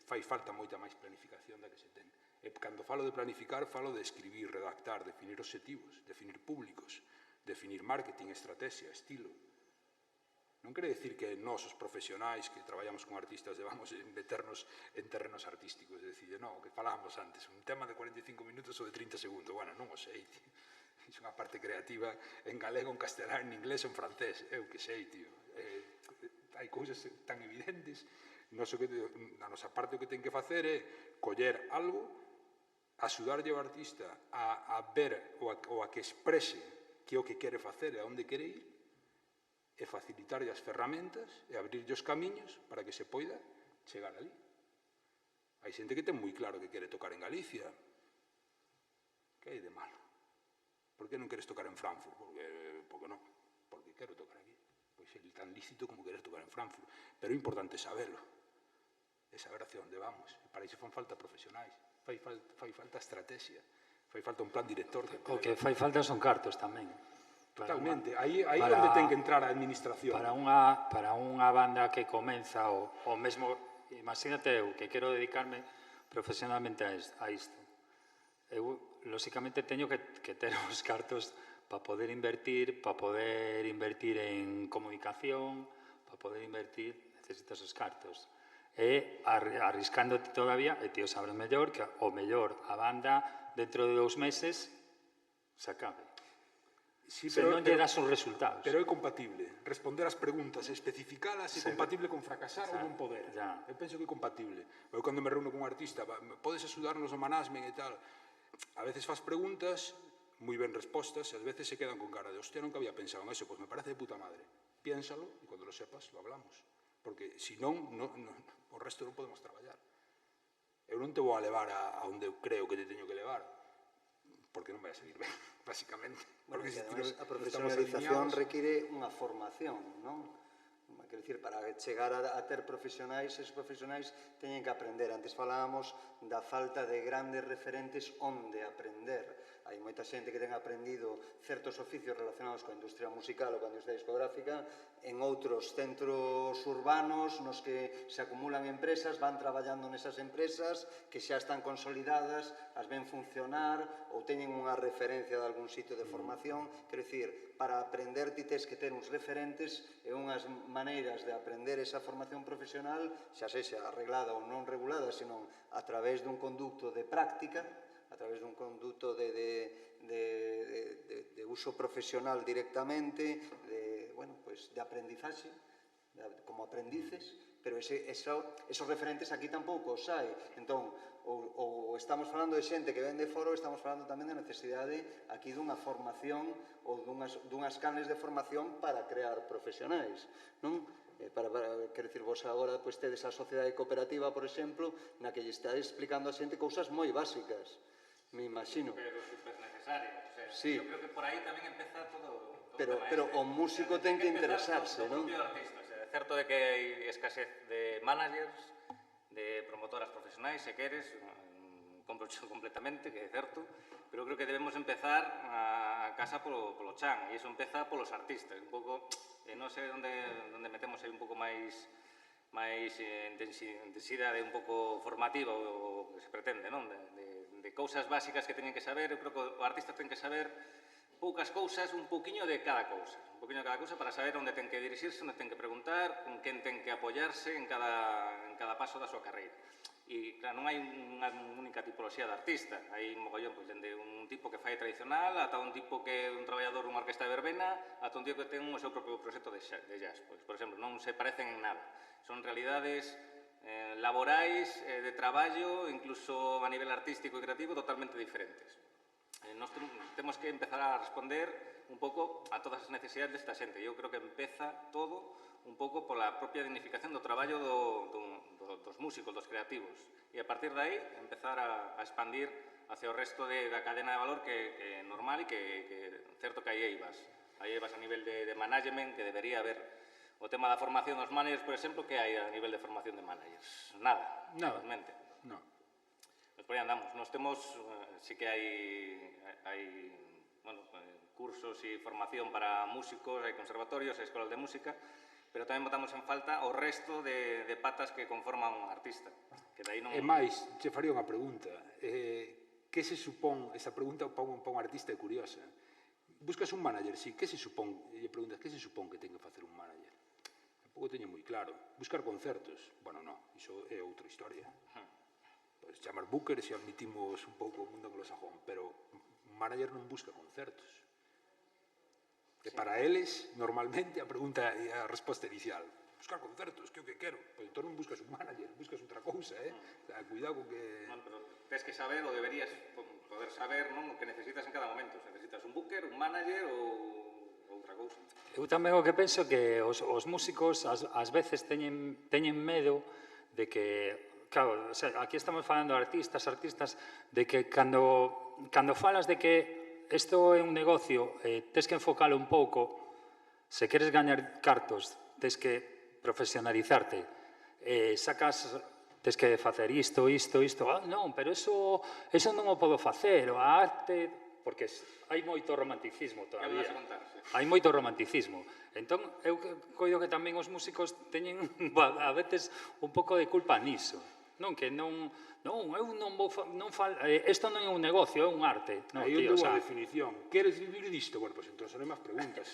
fai falta moita máis planificación da que se ten. E cando falo de planificar, falo de escribir, redactar, definir obxectivos, definir públicos, definir marketing, estrategia, estilo. Non quere decir que nós, os profesionais que traballamos con artistas, debamos meternos en terrenos artísticos, é dicir, non, o que falábamos antes, un tema de 45 minutos ou de 30 segundos, bueno, non o sei, tío. É unha parte creativa en galego, en castelán, en inglés, en francés, eu que sei, tío. Hai cousas tan evidentes, a nosa parte o que ten que facer é coller algo, axudarlle ao artista a ver ou a que exprese que é o que quere facer e a onde quere ir, e facilitarlle as ferramentas e abrirlle os camiños para que se poida chegar ali. Hai xente que ten moi claro que quere tocar en Galicia. Que hai de malo? Por que non queres tocar en Frankfurt? Porque non. Porque quero tocar aquí. Pois é tan lícito como querer tocar en Frankfurt. Pero é importante sabelo. E saber hacia onde vamos. E para iso fan falta profesionais. Fai falta estrategia. Fai falta un plan director. O que fai falta son cartos tamén. Totalmente. Aí é onde ten que entrar a administración. Para unha banda que comeza o mesmo, imagínate eu, que quero dedicarme profesionalmente a isto. Eu, lóxicamente, teño que ter os cartos para poder invertir en comunicación, para poder invertir, necesitas os cartos. E arriscándote todavía, e tío sabes mellor, que o mellor a banda dentro de 2 meses se acabe. Sí, se non lle das os resultados. Pero é compatible. Responder as preguntas e especificalas é compatible con fracasar ou non poder. Eu penso que é compatible. Eu cando me reúno con un artista, podes axudarnos ao management e tal, a veces faz preguntas moi ben respostas e a veces se quedan con cara de hostia, nunca había pensado en eso, pois me parece de puta madre. Piénsalo e cando lo sepas lo hablamos. Porque se non, o resto non podemos traballar. Eu non te vou a levar a onde eu creo que te teño que levar, porque non vai a seguir ben, basicamente. Bueno, Porque que se además, no a profesionalización require unha formación, non? Quero dicir, para chegar a ter profesionais, esos profesionais teñen que aprender. Antes falábamos da falta de grandes referentes onde aprender. Hai moita xente que ten aprendido certos oficios relacionados coa industria musical ou coa industria discográfica en outros centros urbanos nos que se acumulan empresas, van traballando nesas empresas que xa están consolidadas, as ven funcionar ou teñen unha referencia de algún sitio de formación. Quero dicir, para aprender ti tes que ter uns referentes e unhas maneiras de aprender esa formación profesional, xa sexa arreglada ou non regulada, senón a través dun conducto de práctica, a través dun conducto de uso profesional directamente, de aprendizaxe, como aprendices, pero esos referentes aquí tampouco os hai. Entón, ou estamos falando de xente que ven de fora, ou estamos falando tamén da necesidade aquí dunha formación ou dunhas canles de formación para crear profesionais, non? Quero dicir, vos agora tedes a sociedade cooperativa, por exemplo, na que lle estáis explicando a xente cousas moi básicas, me imagino. Pero super necesario. Sí. Eu creo que por aí tamén empeza todo. Pero o músico ten que interesarse, non? É certo de que hai escasez de managers, de promotoras profesionais, se queres, compro completamente, que é certo, pero creo que debemos empezar a casa polo chan, e iso empeza polos artistas, un pouco, non sei onde metemos aí un pouco máis intensidade un pouco formativa o que se pretende, non? De cousas básicas que teñen que saber. Eu creo que o artista ten que saber poucas cousas, un pouquiño de cada cousa, para saber onde ten que dirixirse, onde ten que preguntar, con quen ten que apoiarse en cada paso da súa carreira. E, claro, non hai unha única tipoloxía de artista, hai mogollón, dende un tipo que fai tradicional, ata un tipo que é un traballador dunha orquesta de verbena, ata un tipo que ten o seu propio proxecto de jazz. Por exemplo, non se parecen en nada. Son realidades laborais, de traballo, incluso a nivel artístico e creativo, totalmente diferentes. Nos temos que empezar a responder un pouco a todas as necesidades desta xente. Eu creo que empeza todo un pouco pola propia dignificación do traballo dos músicos, dos creativos. E a partir de aí, empezar a expandir hacia o resto da cadena de valor que é normal e que é certo que hai eivas. Hai eivas a nivel de management, que debería haber. O tema da formación dos managers, por exemplo, que hai a nivel de formación de managers? Nada, realmente. No. Pues por aí andamos. Nos temos, sí que hai cursos e formación para músicos, hai conservatorios, hai escolas de música, pero tamén botamos en falta o resto de patas que conforman un artista. Que dai non... E máis, che faría unha pregunta. Que se supón, esa pregunta para un artista é curiosa. Buscas un manager, sí, que se supón? E lle preguntas, que se supón que ten que facer un manager? Tampouco teño moi claro. Buscar concertos? Bueno, non, iso é outra historia. Podes chamar booker se admitimos un pouco o mundo anglosajón, pero un manager non busca concertos. E para eles, normalmente, a pregunta e a resposta inicial, buscar concertos, que é o que quero? Pois entón non buscas un manager, buscas outra cousa, cuidado con que... Bueno, pero tens que saber, ou deberías poder saber, non, o que necesitas en cada momento. Se necesitas un booker, un manager ou outra cousa. Eu tamén o que penso que os músicos ás veces teñen medo de que, claro, aquí estamos falando de artistas, de que cando falas de que isto é un negocio, tes que enfocalo un pouco, se queres gañar cartos, tes que profesionalizarte, tes que facer isto, non, pero eso non o podo facer, a arte... Porque hai moito romanticismo todavía. Hai moito romanticismo. Entón, eu coido que tamén os músicos teñen a veces un pouco de culpa niso. Non, que non, eu non vou isto non é un negocio, é un arte. Aí onde a definición. Queres vivir disto? Bueno, pois entón son máis preguntas.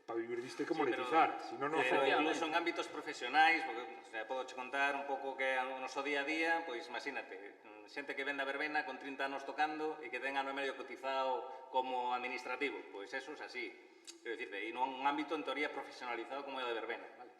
para vivir disto hai que monetizar, se non non pero incluso en ámbitos profesionais, porque podo che contar un pouco que o noso día a día, pois imagínate, xente que vende a verbena con 30 anos tocando e que ten ano e medio cotizado como administrativo, pois eso é así. Quero dicirte, e non un ámbito en teoría profesionalizado como é o de verbena, vale?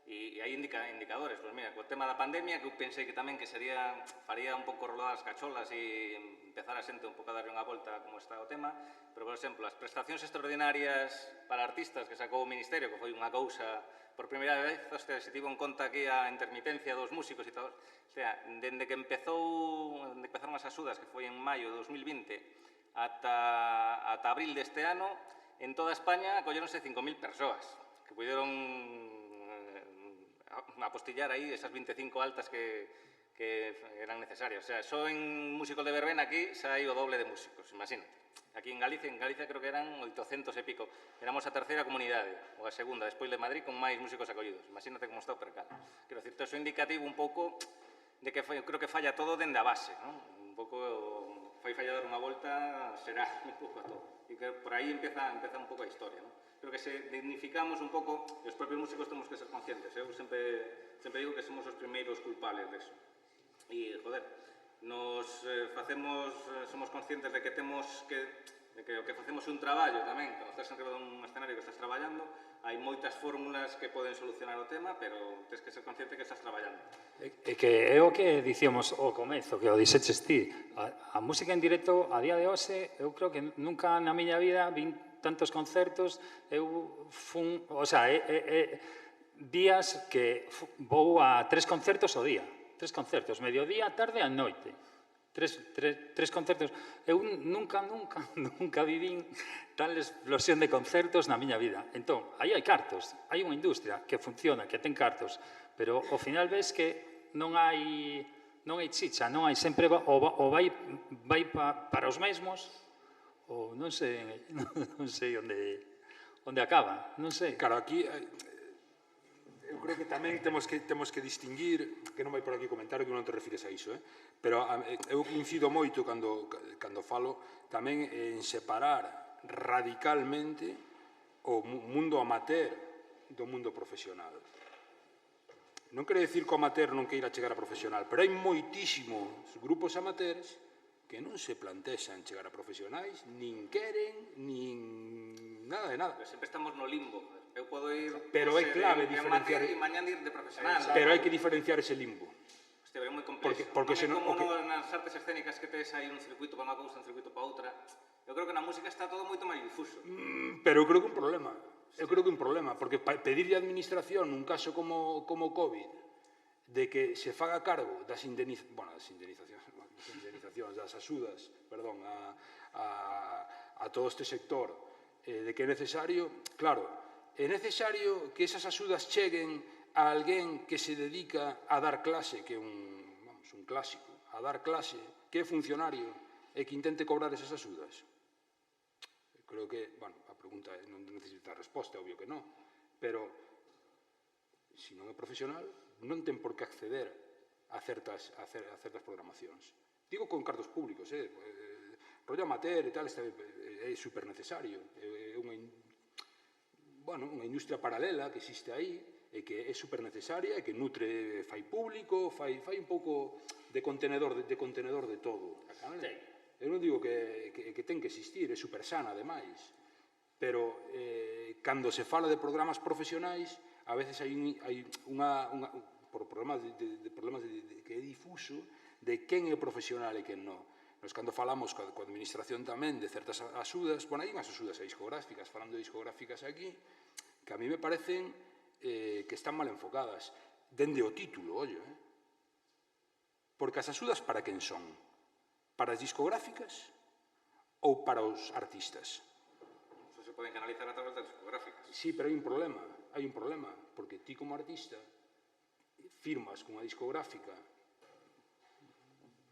E hai indicadores, pois mira, co tema da pandemia, que eu pensei que tamén que faría un pouco rodar as cacholas e empezar a xente un pouco a darlle unha volta como está o tema, pero, por exemplo, as prestacións extraordinarias para artistas que sacou o Ministerio, que foi unha cousa por primeira vez, se tivo en conta aquí a intermitencia dos músicos e todo, o sea, dende que empezaron as axudas, que foi en maio de 2020, ata abril deste ano, en toda España acolleronse 5.000 persoas que puderon apostillar aí esas 25 altas que eran necesarias. O sea, só en músicos de verbena aquí xa hai o doble de músicos, imagínate. Aquí en Galicia creo que eran 800 e pico. Éramos a terceira comunidade, ou a segunda, despois de Madrid, con máis músicos acollidos. Imagínate como está o percal. Quero dicir, iso é indicativo un pouco de que creo que falla todo dende a base, non? Un pouco fai fallar dar unha volta, será un pouco a todo. E que por aí empeza un pouco a historia, non? Creo que se dignificamos un pouco, e os propios músicos temos que ser conscientes. Eu sempre digo que somos os primeiros culpables deso. E, joder, somos conscientes de que o que facemos é un traballo tamén. Cando estás en riba dun escenario que estás traballando, hai moitas fórmulas que poden solucionar o tema, pero tens que ser consciente que estás traballando. E que é o que dicíamos ao comezo, que o dixeches ti. A música en directo, a día de hoxe, eu creo que nunca na miña vida vin tantos concertos. Eu fun, o sea, días que vou a 3 concertos ao día. 3 concertos, mediodía, tarde e noite. Tres concertos. Eu nunca vivín tal explosión de concertos na miña vida. Entón, aí hai cartos, hai unha industria que funciona, que ten cartos, pero ao final ves que non hai chicha, non hai sempre ou vai para os mesmos, ou non sei onde acaba, non sei. Claro, aquí eu creo que tamén temos que distinguir, que non vai por aquí comentar, que non te refires a iso, pero eu incido moito cando falo tamén en separar radicalmente o mundo amateur do mundo profesional. Non quere dicir que o amateur non queira chegar a profesional, pero hai moitísimos grupos amateurs que non se plantexan chegar a profesionais, nin queren, nin nada de nada. Pero sempre estamos no limbo. Eu podo ir pero é clave diferenciar e mañán ir de profesional. Pero hai que diferenciar ese limbo. Hostia, é moi complexo. Porque non é como nas artes escénicas que tes aí un circuito para unha cousa, un circuito para outra. Eu creo que na música está todo moito máis difuso. Pero eu creo que un problema. Eu creo que un problema, porque pedirlle a administración nun caso como COVID de que se faga cargo das indemnizacións, das axudas, perdón, a todo este sector, de que é necesario, claro, é necesario que esas axudas cheguen a alguén que se dedica a dar clase, que é un clásico, a dar clase, que é funcionario e que intente cobrar esas axudas. Creo que, a pregunta non necesita resposta, obvio que non, pero se non é profesional non ten por que acceder a certas programacións. Digo con cartos públicos, rollo amateur e tal, é super necesario, é unha industria paralela que existe aí e que é super necesaria e que nutre, fai público, fai un pouco de contenedor de todo. Eu non digo que ten que existir, é super sana ademais, pero cando se fala de programas profesionais, a veces hai por problemas que é difuso de quen é profesional e quen non. Nos, cando falamos coa administración tamén de certas axudas, hai unhas axudas a discográficas, falando de discográficas aquí, que a mí me parecen que están mal enfocadas, dende o título, ollo, porque as axudas para quen son? Para as discográficas ou para os artistas? Eso se poden canalizar a través das discográficas. Sí, pero hai un problema, porque ti como artista firmas con unha discográfica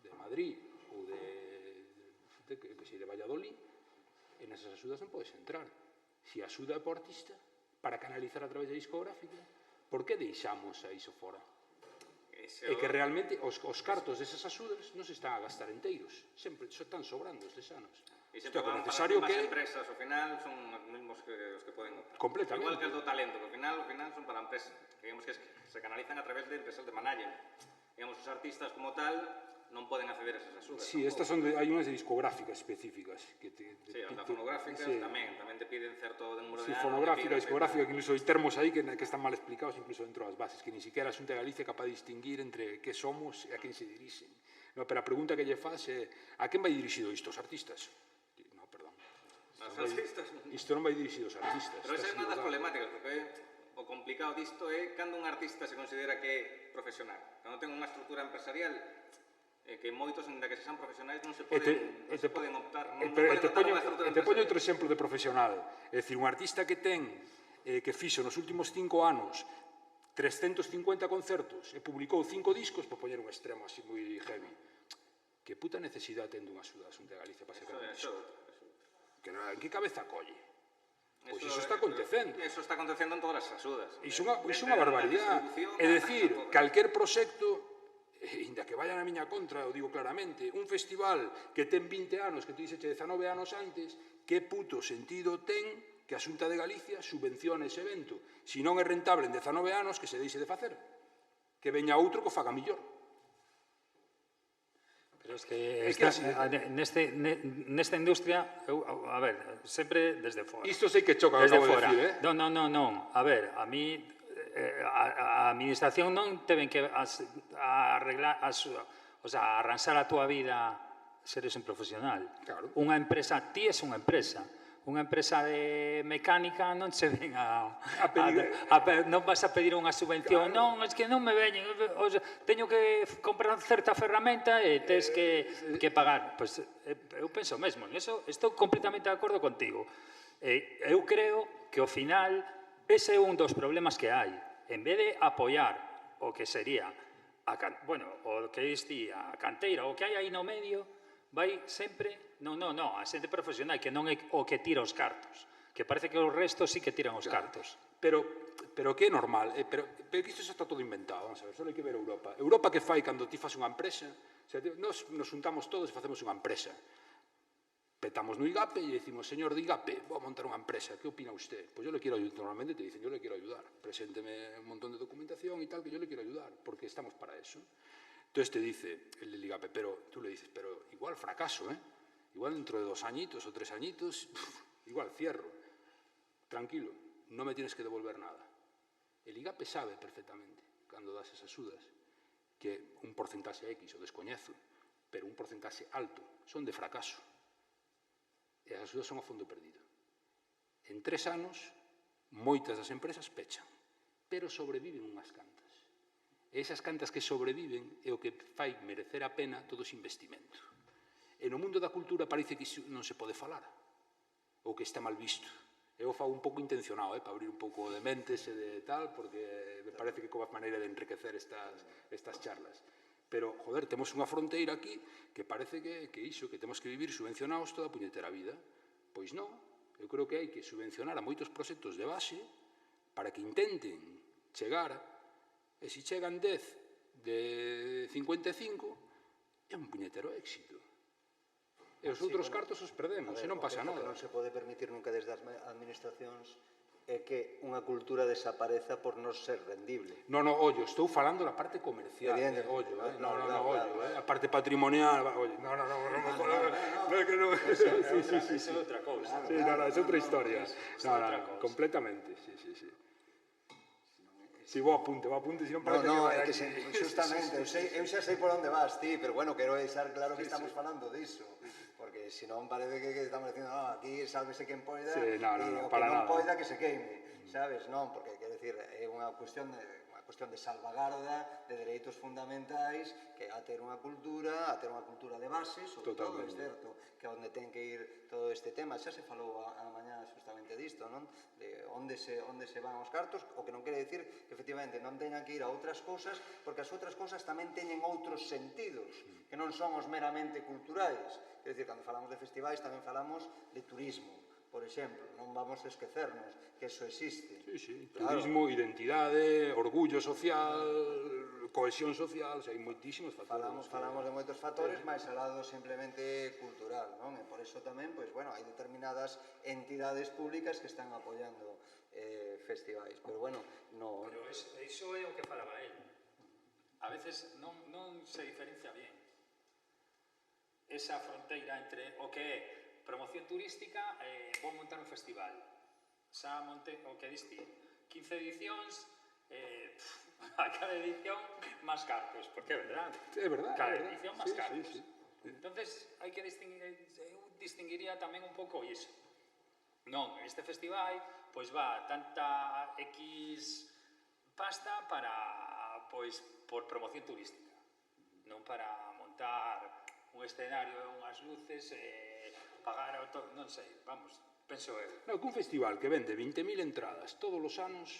de Madrid ou de Valladolid, e nesas axudas non podes entrar. Se a axuda é para o artista, para canalizar a través da discográfica, por que deixamos a iso fora? E que realmente os cartos desas axudas non se están a gastar enteiros, sempre están sobrando estes anos. E sempre Hostia, van pero para necesario as que- empresas, ao final, son os mesmos que os que poden optar. Completamente. Igual que os do talento, que ao final son para empresas, digamos que se canalizan a través de empresas de management. Digamos, os artistas como tal non poden acceder a esas axudas. Sí, estas son hai unhas de discográficas específicas. Sí, as fonográficas tamén te piden certo número de Sí, anos. fonográfica, discográfica, que incluso hai termos aí que están mal explicados incluso dentro das bases, que ni siquiera a Xunta de Galicia é capaz de distinguir entre que somos e a quen se dirixen. No, pero a pregunta que lle faz é a quen vai dirixido isto, os artistas? No, perdón. Os artistas. Isto non vai dirixido aos artistas. Pero esa é está unha das equivocado. problemáticas, porque o complicado disto é cando un artista se considera que é profesional. Cando ten unha estrutura empresarial que moitos, ainda que sexan profesionais, non se poden optar. Te poño outro exemplo de profesional. É dicir, un artista que ten que fixo nos últimos 5 anos 350 concertos e publicou 5 discos, por poñer un extremo así moi heavy. Que puta necesidade ten dunha axuda da Xunta de Galicia para sacar un disco? En que cabeza colle? Pois iso está acontecendo. Eso está acontecendo en todas as axudas. Iso é unha barbaridade. É dicir, calquer proxecto, inda que vayan a miña contra, o digo claramente, un festival que ten 20 anos, que tú dixeche 19 anos antes, que puto sentido ten que a Xunta de Galicia subvencione ese evento? Si non é rentable en 19 anos, que se deixe de facer. Que veña outro que o faga millor. Pero es que nesta industria, a ver, sempre desde fora. Isto sei que choca, Desde acabo de fora. decir, Non. A ver, a mí a administración non te ven que arreglar, o sea, arranxar a túa vida seres un profesional. Claro. Unha empresa, ti es unha empresa. Unha empresa de mecánica non se ven non vas a pedir unha subvención. Non, es que non me veñen. O sea, teño que comprar certa ferramenta e tes que pagar. Pois eu penso mesmo en eso. Estou completamente de acordo contigo. Eu creo que ao final ese é un dos problemas que hai. En vez de apoiar o que sería o que diste a canteira, o que hai aí no medio, vai sempre, non, a xente profesional, que non é o que tira os cartos, que parece que os restos sí que tiran os cartos. Pero que é normal, pero que isto xa está todo inventado, vamos a ver, só hai que ver Europa. Europa que fai cando ti fas unha empresa, nos juntamos todos e facemos unha empresa. Petamos no IGAPE e decimos, señor de IGAPE, vou a montar unha empresa, que opina usted? Pois yo le quiero ayudar, normalmente te dicen, yo le quiero ayudar, presénteme un montón de documentación y tal, que yo le quiero ayudar, porque estamos para eso. Entonces te dice el del IGAPE, pero tú le dices, pero igual fracaso, ¿eh? Igual dentro de 2 añitos o 3 añitos, igual cierro. Tranquilo, no me tienes que devolver nada. El IGAPE sabe perfectamente, cando das esas axudas, que un porcentaxe X, o descoñezo, pero un porcentaxe alto, son de fracaso. E as axudas son a fondo perdido. En 3 anos, moitas das empresas pechan, pero sobreviven unhas cantas. E esas cantas que sobreviven é o que fai merecer a pena todo ese investimento. E no mundo da cultura parece que iso non se pode falar, ou que está mal visto. Eu fago un pouco intencionado, para abrir un pouco de mentes e de tal, porque me parece que como maneira de enriquecer estas charlas. Pero, joder, temos unha fronteira aquí que parece que iso, que temos que vivir subvencionados toda a puñetera vida. Pois non, eu creo que hai que subvencionar a moitos proxectos de base para que intenten chegar. E se chegan 10 de 55, é un puñetero éxito. E os outros cartos os perdemos, e non pasa nada. O que non se pode permitir nunca desde as administracións é que unha cultura desapareza por non ser rendible. Non, ollo, estou falando da parte comercial. Ollo, ollo, a parte patrimonial, ollo, non, é que non... Sí, é outra cousa. Sí, non, é outra historia. Non, completamente, sí. Si, vou apunte, se non parece que vai aquí. Justamente, eu xa sei por onde vas, ti, pero bueno, quero deixar claro que estamos falando diso, porque senón parece que estamos dicindo, aquí sálvese quen poida, e o que non poida que se queime, sabes? Non, porque, quero dicir, é unha cuestión de salvagarda de dereitos fundamentais que a ter unha cultura de base, sobre todo, é certo, que onde ten que ir todo este tema, xa se falou a mañá justamente disto, non? De onde se van os cartos, o que non quere dicir que efectivamente non teñan que ir a outras cousas, porque as outras cousas tamén teñen outros sentidos, que non son os meramente culturais. Quer dicir, cando falamos de festivais tamén falamos de turismo, por exemplo, non vamos a esquecernos que eso existe. Sí, turismo, identidade, orgullo social, cohesión social, hai moitísimos factores. Falamos de moitos factores, máis alado simplemente cultural, non? E por iso tamén, pois, bueno, hai determinadas entidades públicas que están apoiando festivais, pero bueno, no... Pero iso é o que falaba él. A veces non se diferencia bien esa fronteira entre o que é promoción turística e vou montar un festival. Xa monte o que diste 15 edicións, a cada edición máis cartos, porque é verdade. É verdade. Cada edición máis cartos. Sí. Entonces, hai que distinguir, eu distinguiría tamén un pouco iso. Non, este festival, pois va tanta X pasta para, pois, por promoción turística. Non para montar un escenario e unhas luces e pagar non sei, vamos, penso eu. Non, que un festival que vende 20.000 entradas todos os anos,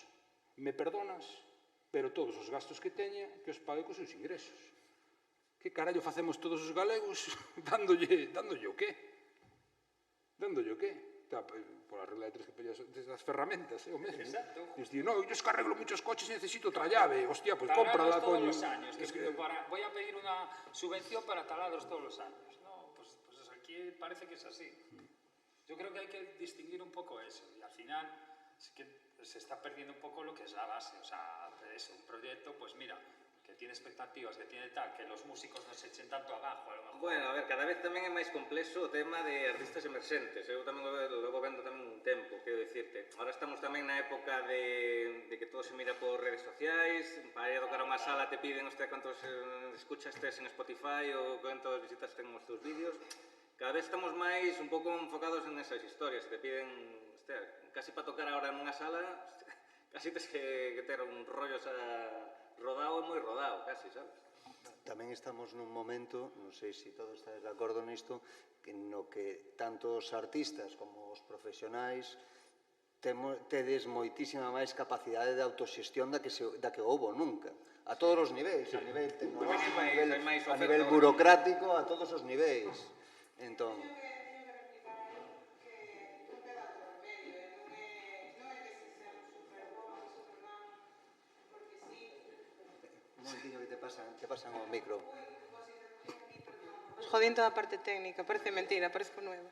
me perdonas, pero todos os gastos que teña, que os pague cos seus ingresos. Que carallo facemos todos os galegos dándolle o qué? Dándolle o qué? Por a regla de tres que pedías das ferramentas, é o mesmo. Exacto. Dices, no, yo descarreglo muchos coches y necesito otra llave. Hostia, pues cómprala, coño. Todos los años. Voy a pedir una subvención para taladros todos los años. No, pues aquí parece que es así. Yo creo que hay que distinguir un poco eso. Y al final es que se está perdiendo un poco lo que es la base. O sea, es un proyecto, pues mira, que tiene expectativas, que tiene tal, que los músicos no se echen tanto abajo, a lo mejor. Bueno, a ver, cada vez tamén é máis complexo o tema de artistas emerxentes. Eu tamén lo levo vendo tamén un tempo, quero dicirte. Ahora estamos tamén na época de que todo se mira por redes sociais, para ir a tocar a unha sala te piden, hostia, cuántos escuchas tes en Spotify ou cuántos visitas ten os teus vídeos. Cada vez estamos máis un pouco enfocados en esas historias, te piden, hostia, casi para tocar ahora nunha sala, hostia, casi tes que ter un rollo rodado e moi rodado, casi, sabes? Tamén estamos nun momento, non sei se todos estáis de acordo nisto, no que tanto os artistas como os profesionais tedes moitísima máis capacidade de autoxestión da que houbo nunca. A todos os niveis, a nivel tecnológico, a nivel burocrático, a todos os niveis. Entón... que pasan ao micro. Jodín toda a parte técnica, parece mentira, parezco nueva.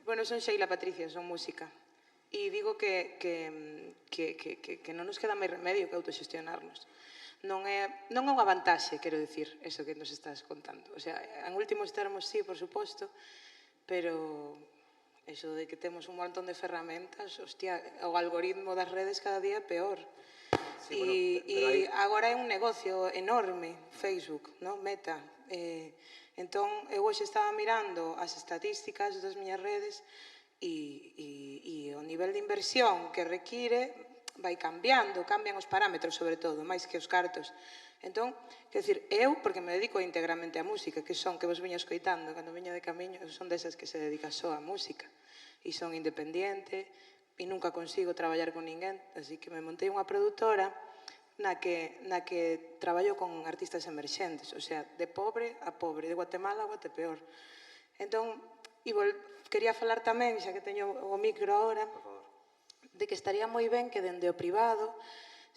Bueno, son Sheila Patricia, son música. E digo que non nos queda máis remedio que autoxestionarnos. Non é unha vantaxe, quero dicir, eso que nos estás contando. O sea, en últimos termos sí, por suposto, pero eso de que temos un montón de ferramentas, hostia, o algoritmo das redes cada día é peor. E agora é un negocio enorme, Facebook, Meta. Entón, eu hoxe estaba mirando as estatísticas das miñas redes e o nivel de inversión que require vai cambiando, cambian os parámetros sobre todo, máis que os cartos. Entón, quero dicir, eu, porque me dedico íntegramente á música, que son que vos viña escoitando cando viña de camiño, son desas que se dedica só á música e son independiente e nunca consigo traballar con ninguén, así que me montei unha produtora na que traballo con artistas emerxentes, o sea, de pobre a pobre, de Guatemala a Guatepeor. Entón, quería falar tamén, xa que teño o micro ahora, de que estaría moi ben que dende o privado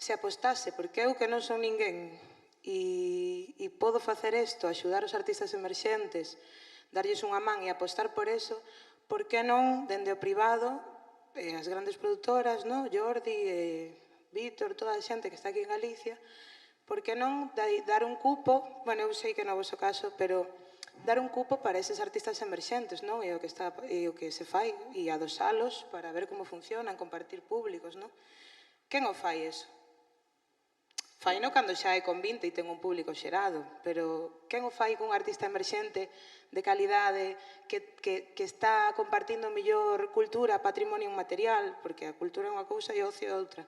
se apostase, porque eu que non son ninguén e podo facer isto, axudar os artistas emerxentes, darlles unha man e apostar por eso, por que non dende o privado as grandes produtoras, Jordi, Víctor, toda a xente que está aquí en Galicia, por que non dar un cupo, bueno, eu sei que non é o vosso caso, pero dar un cupo para eses artistas emerxentes, non? E o que se fai, e adosalos para ver como funcionan, compartir públicos, non? Quen o fai eso? Faino cando xa é con 20 e ten un público xerado, pero quen o fai cun artista emerxente de calidade que está compartindo mellor cultura, patrimonio inmaterial, porque a cultura é unha cousa e o ocio é outra.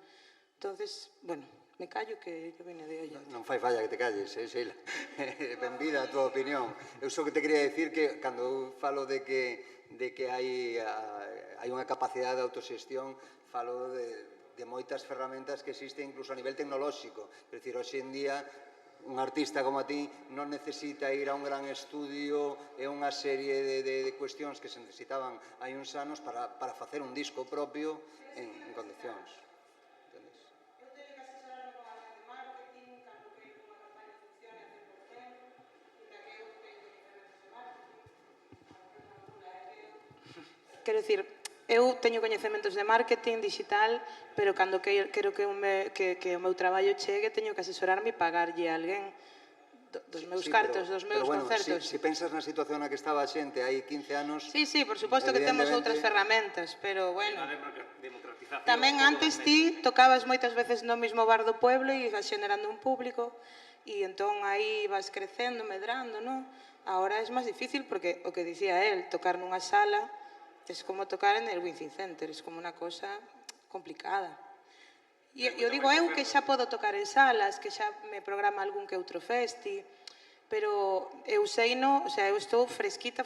Entonces, bueno, me callo que vine de olla. Non fai falla que te calles, Sheila. Benvida a tua opinión. Eu só que te quería decir que cando eu falo de que hai unha capacidade de autoxestión, falo de moitas ferramentas que existen incluso a nivel tecnolóxico. É dicir, hoxe en día un artista como a ti non necesita ir a un gran estudio e unha serie de cuestións que se necesitaban hai uns anos para facer un disco propio en condicións. quero dicir, eu teño coñecementos de marketing digital, pero cando quero que o meu traballo chegue, teño que asesorarme e pagarlle a alguén dos meus cartos, dos meus concertos. Si pensas na situación na que estaba a xente hai 15 anos... Sí, por suposto que temos outras ferramentas, pero bueno... Tamén antes ti tocabas moitas veces no mismo bar do pueblo e ibas xenerando un público e entón aí vas crecendo, medrando, non? Ahora é máis difícil porque, o que dicía él, tocar nunha sala é como tocar en el Wizzing Center, é como unha cosa complicada. E eu digo eu que xa podo tocar en salas, que xa me programa algún que outro festi, pero eu sei no, o sea, eu estou fresquita,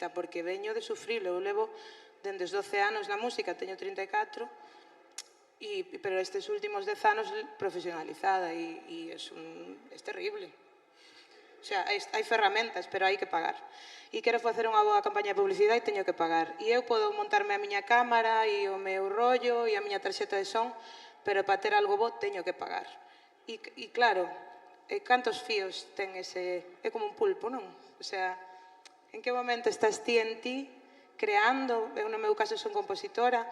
porque veño de sufrilo, eu levo dende os 12 anos na música, teño 34, pero estes últimos 10 anos profesionalizada e é terrible. O sea, hai ferramentas, pero hai que pagar. E quero facer unha boa campaña de publicidade e teño que pagar. E eu podo montarme a miña cámara e o meu rollo e a miña tarxeta de son, pero para ter algo bo teño que pagar. E claro, cantos fíos ten ese... É como un pulpo, non? O sea, en que momento estás ti en ti creando? Eu no meu caso son compositora.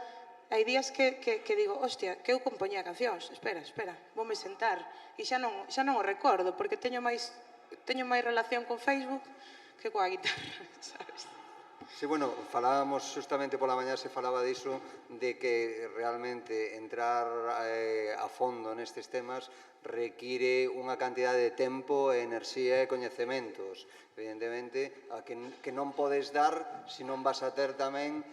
Hai días que digo, hostia, que eu compoñía cancións. Espera, voume sentar. E xa non o recordo, porque teño máis relación con Facebook que coa guitarra, sabes? Sí, bueno, falábamos justamente pola mañá, se falaba diso, de que realmente entrar a fondo nestes temas require unha cantidad de tempo, enerxía e coñecementos. Evidentemente, que non podes dar se non vas a ter tamén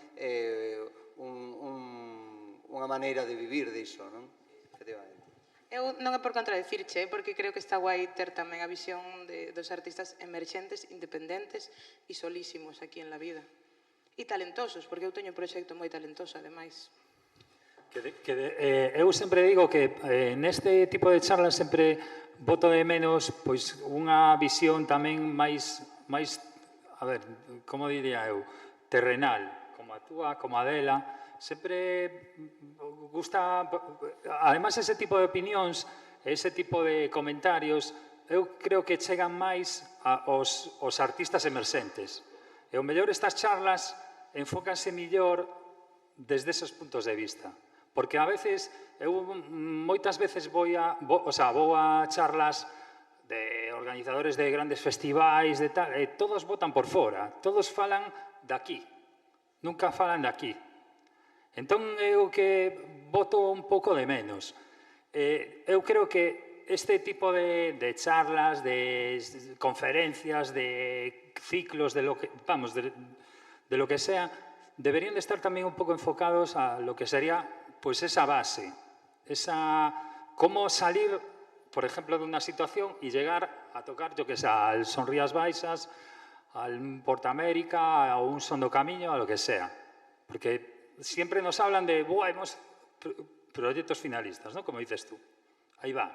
unha maneira de vivir diso, non? Efectivamente. Eu non é por contradicirche, porque creo que está guai ter tamén a visión dos artistas emerxentes, independentes e solísimos aquí en la vida. E talentosos, porque eu teño un proxecto moi talentoso, ademais. Eu sempre digo que neste tipo de charlas sempre boto de menos unha visión tamén máis, a ver, como diría eu, terrenal, como a túa, como a dela. Sempre gusta, además ese tipo de opinións, ese tipo de comentarios, eu creo que chegan máis aos artistas emerxentes. E o mellor estas charlas enfócanse millor desde esos puntos de vista. Porque a veces, eu moitas veces vou a charlas de organizadores de grandes festivais, de tal, e todos botan por fora, todos falan daqui, nunca falan daqui. Entón, eu que boto un pouco de menos. Eu creo que este tipo de charlas, de conferencias, de ciclos, de lo que sea, deberían de estar tamén un pouco enfocados a lo que sería esa base, cómo salir, por ejemplo, de unha situación e llegar a tocar, yo que sé, al Son Rías Baixas, al Portamérica, a un Son do Camiño, a lo que sea. Porque siempre nos hablan de, hemos proyectos finalistas, ¿no? Como dices tú. Ahí va.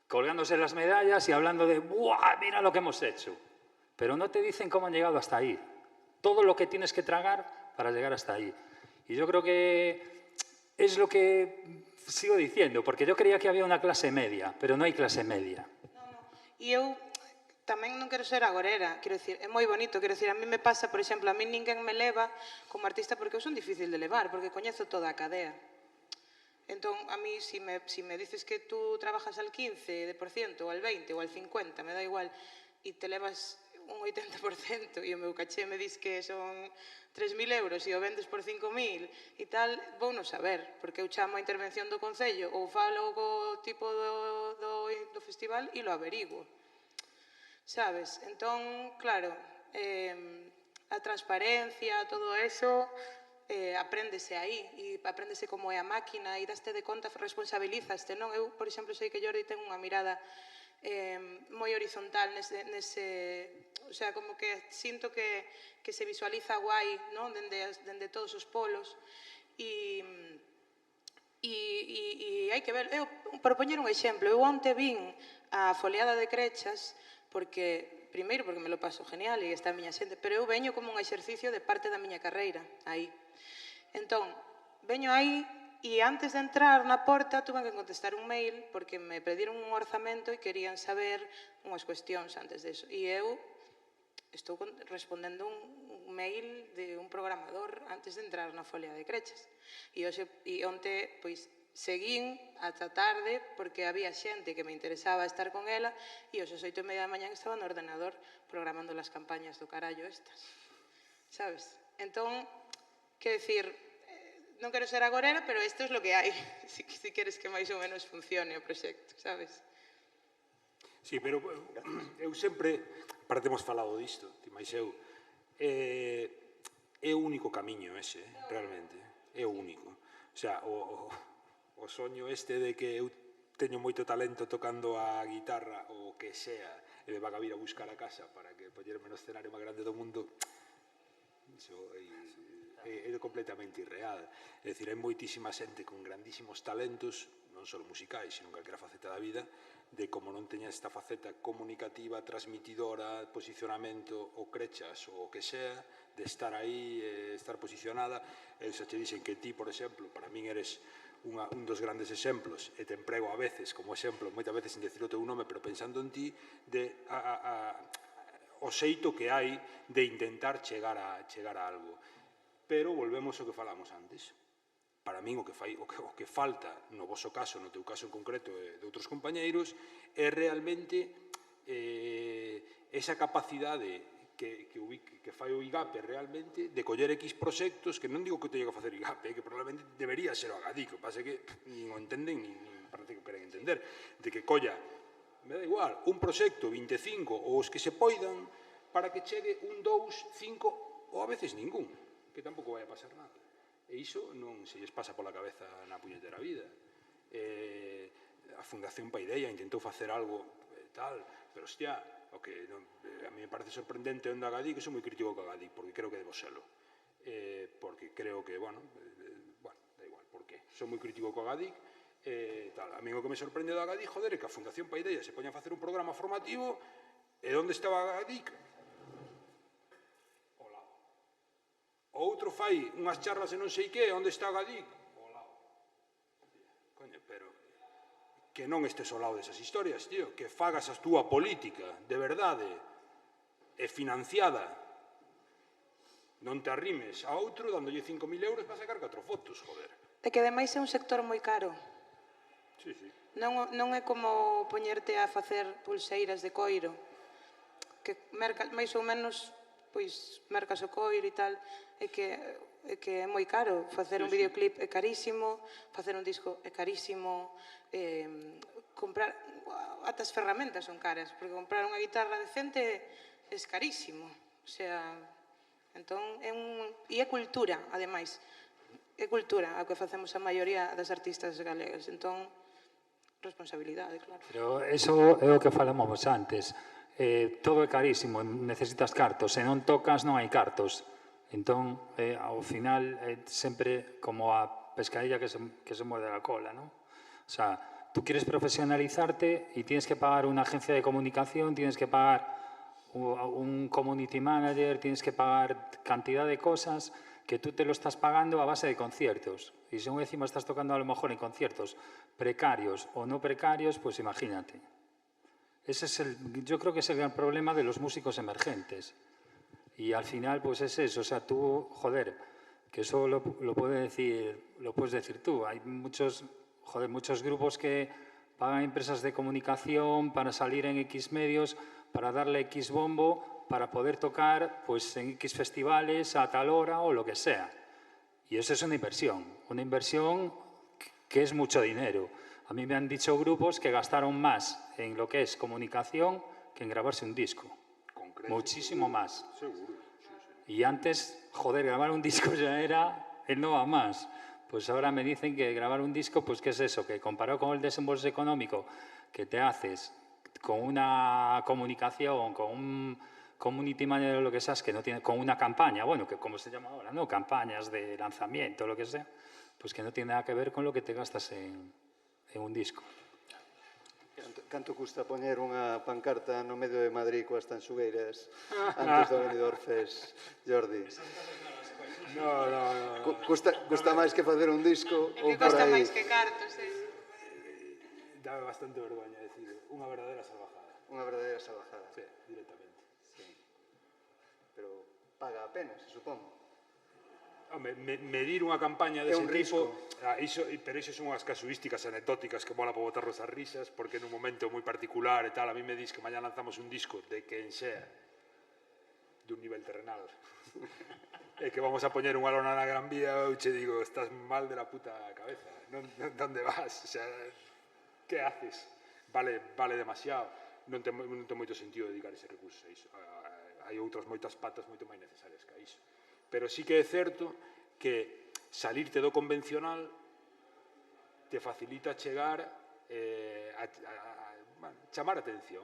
Colgándose las medallas y hablando de, mira lo que hemos hecho. Pero no te dicen cómo han llegado hasta ahí. Todo lo que tienes que tragar para llegar hasta ahí. Y yo creo que es lo que sigo diciendo, porque yo creía que había una clase media, pero no hay clase media. E eu tamén non quero ser agorera, quero dicir, é moi bonito, quero dicir, a mí me pasa, por exemplo, a mí ninguén me leva como artista porque eu son difícil de levar, porque coñezo toda a cadea. Entón, a mí, si me dices que tú trabajas al 15%, ou al 20%, ou al 50%, me da igual, e te levas un 80%, e o meu caché me dis que son 3.000 euros e o vendes por 5.000 e tal, vou non saber, porque eu chamo a intervención do Concello ou falo co tipo do festival e lo averiguo. Sabes? Entón, claro, a transparencia, todo eso, apréndese aí, e apréndese como é a máquina, e daste de conta, responsabilizaste, non? Eu, por exemplo, sei que Jordi ten unha mirada moi horizontal nese... O sea, como que sinto que se visualiza guai, non? Dende todos os polos, e hai que ver... Por poñer un exemplo, eu onte vin a Foliada de Crechas, primeiro porque me lo paso genial e está a miña xente, pero eu veño como un exercicio de parte da miña carreira, aí. Entón, veño aí e antes de entrar na porta tuve que contestar un mail porque me pediron un orzamento e querían saber unhas cuestións antes deso. E eu estou respondendo un mail de un programador antes de entrar na folia de creches. E onte, pois, seguín ata tarde porque había xente que me interesaba estar con ela e aos 8:30 da mañá estaba no ordenador programando as campañas do carallo estas. Sabes? Entón, quero dicir, non quero ser agorera, pero isto é lo que hai, si queres que máis ou menos funcione o proxecto, sabes? Sí, pero eu sempre, para temos falado disto, máis eu, é o único camiño ese, realmente, é o único. O sea, o soño este de que eu teño moito talento tocando a guitarra ou o que sea, e me van a vir a buscar a casa para que poñerme no escenario máis grande do mundo, iso é completamente irreal. É dicir, hai moitísima xente con grandísimos talentos, non só musicais, sino en calquera faceta da vida, de como non teña esta faceta comunicativa, transmitidora, posicionamento, ou crechas, ou o que sea, de estar aí, estar posicionada. E xa che dixen que ti, por exemplo, para min eres un dos grandes exemplos, e te emprego a veces como exemplo, moitas veces sin decir o teu nome, pero pensando en ti, de o xeito que hai de intentar chegar a algo. Pero volvemos ao que falamos antes. Para min o que falta, no voso caso, no teu caso en concreto e de outros compañeiros, é realmente esa capacidade que fai o IGAPE realmente de coller X proxectos, que non digo que teña que facer IGAPE, que probablemente debería ser o Agadic, o que pasa é que nin o entenden, nin parece que o queren entender, de que colla, me da igual, un proxecto, 25, ou os que se poidan, para que chegue un, 2, 5, ou a veces ningún, que tampouco vai a pasar nada. E iso non se lles pasa pola cabeza na puñetera vida. A Fundación Paideia intentou facer algo tal, pero hostia, o que a mí me parece sorprendente onde Agadic, que son moi crítico con Agadic, porque creo que debo serlo. Porque creo que, bueno, da igual, por qué. Son moi crítico con Agadic, tal. A mí o que me sorprende do Agadic, joder, é que a Fundación Paideia se poña a facer un programa formativo, e onde estaba Agadic? O outro fai unhas charlas e non sei que, onde está Agadic? Ao lado. Coño, pero que non estes ao lado desas historias, tío, que fagas a túa política de verdade e financiada, non te arrimes a outro dándolle 5.000 euros para sacar 4 fotos, joder. É que ademais é un sector moi caro. Sí, sí. Non é como poñerte a facer pulseiras de coiro, que máis ou menos, pois, mercas o coiro e tal, é que é moi caro. Facer un videoclip é carísimo, facer un disco é carísimo, comprar, ata as ferramentas son caras, porque comprar unha guitarra decente é carísimo. O sea, entón, e é cultura, ademais. É cultura a que facemos a maioría das artistas galegas. Entón, responsabilidade, claro. Pero eso é o que falamos antes. Todo é carísimo, necesitas cartos. Se non tocas, non hai cartos. Entón, ao final, sempre como a pescadilla que se muerde la cola, ¿no? O sea, tú quieres profesionalizarte y tienes que pagar una agencia de comunicación, tienes que pagar un community manager, tienes que pagar cantidad de cosas que tú te lo estás pagando a base de conciertos. Y si aún encima estás tocando a lo mejor en conciertos precarios o no precarios, pues imagínate. Yo creo que es el gran problema de los músicos emergentes. Y al final, pues es eso. O sea, tú, joder, que eso lo puedes decir tú. Hay muchos grupos que pagan empresas de comunicación para salir en X medios, para darle X bombo, para poder tocar pues, en X festivales a tal hora o lo que sea. Y eso es una inversión que es mucho dinero. A mí me han dicho grupos que gastaron más en lo que es comunicación que en grabarse un disco. Muchísimo más. Seguro. Y antes, joder, grabar un disco ya era el no va más. Pues ahora me dicen que grabar un disco, pues ¿qué es eso? Que comparado con el desembolso económico que te haces con una comunicación, con un community manager o lo que sea, que no tiene, con una campaña, bueno, que como se llama ahora, ¿no? Campañas de lanzamiento, lo que sea, pues que no tiene nada que ver con lo que te gastas en un disco. Canto custa poñer unha pancarta no medio de Madrid coas tanxugueiras antes do Benidorm Fest, Jordi? No. Custa máis que facer un disco ou Que por costa aí? máis que cartos, Dame bastante vergoña decir unha verdadeira salvajada. Unha verdadeira salvajada. Sí, directamente. Sí. paga a pena, se supón. Home, medir unha campaña É dese un tipo, pero iso son as casuísticas anecdóticas que mola para botarlos as risas, porque nun momento moi particular e tal, a mí me dis que mañá lanzamos un disco de quen sea, dun nivel terrenal, e que vamos a poñer unha lona na Gran Vía, eu che digo, estás mal de la puta cabeza, donde vas? O sea, que haces? Vale demasiado, non ten moito sentido dedicar ese recurso a iso. Hai outras moitas patas moito máis necesarias que a iso. Pero sí que é certo que salirte do convencional te facilita chegar a chamar a atención,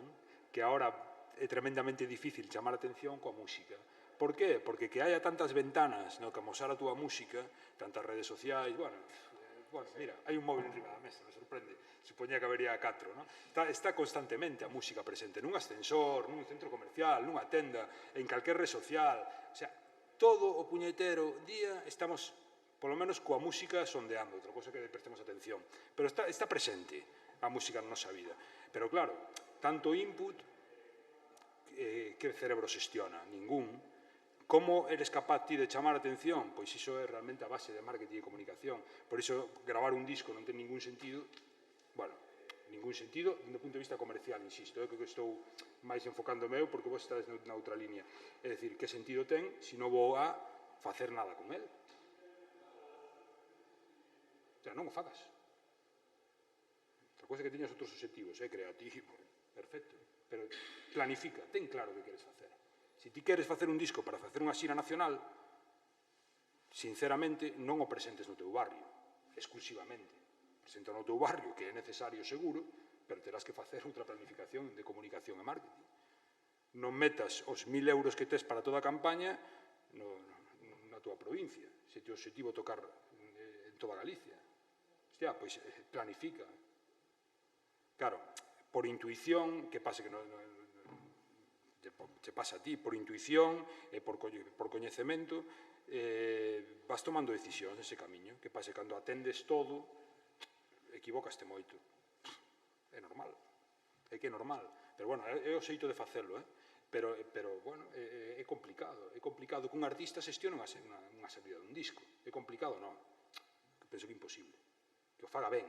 que agora é tremendamente difícil chamar a atención coa música. Por qué? Porque que haya tantas ventanas no que amosar a túa música, tantas redes sociais, bueno, mira, hai un móvil enriba da mesa, me sorprende, supoñía que habería 4, ¿no? Está constantemente a música presente, nun ascensor, nun centro comercial, nunha tenda, en calquer red social, o sea, todo o puñetero día estamos, polo menos, coa música sondeando, outra cosa que prestemos atención. Pero está presente a música na nosa vida. Pero claro, tanto input, que cerebro xestiona? Ningún. Como eres capaz ti de chamar a atención? Pois iso é realmente a base de marketing e comunicación. Por iso, gravar un disco non ten ningún sentido, bueno, ningún sentido, do punto de vista comercial, insisto, que estou máis enfocando meu, porque vos estades na outra línea. É dicir, que sentido ten se non vou a facer nada con el? O sea, non o fagas. Outra cosa que teñas outros objetivos, creativo, perfecto, pero planifica, ten claro o que queres facer. Se ti queres facer un disco para facer unha xira nacional, sinceramente, non o presentes no teu barrio, exclusivamente. Presenta no teu barrio, que é necesario seguro, pero terás que facer outra planificación de comunicación e marketing. Non metas os 1.000 euros que tes para toda a campaña na túa provincia, se te objetivo tocar en toda Galicia. Hostia, pois planifica. Claro, por intuición, que pase que non che pasa a ti, por intuición e por coñecemento, vas tomando decisións nese camiño, que pase cando atendes todo, equivócaste moito. É normal, é que é normal. Pero, bueno, é o xeito de facelo, pero bueno, é complicado. É complicado que un artista xestione unha salida dun disco. É complicado, non. Penso que é imposible. Que o faga ben,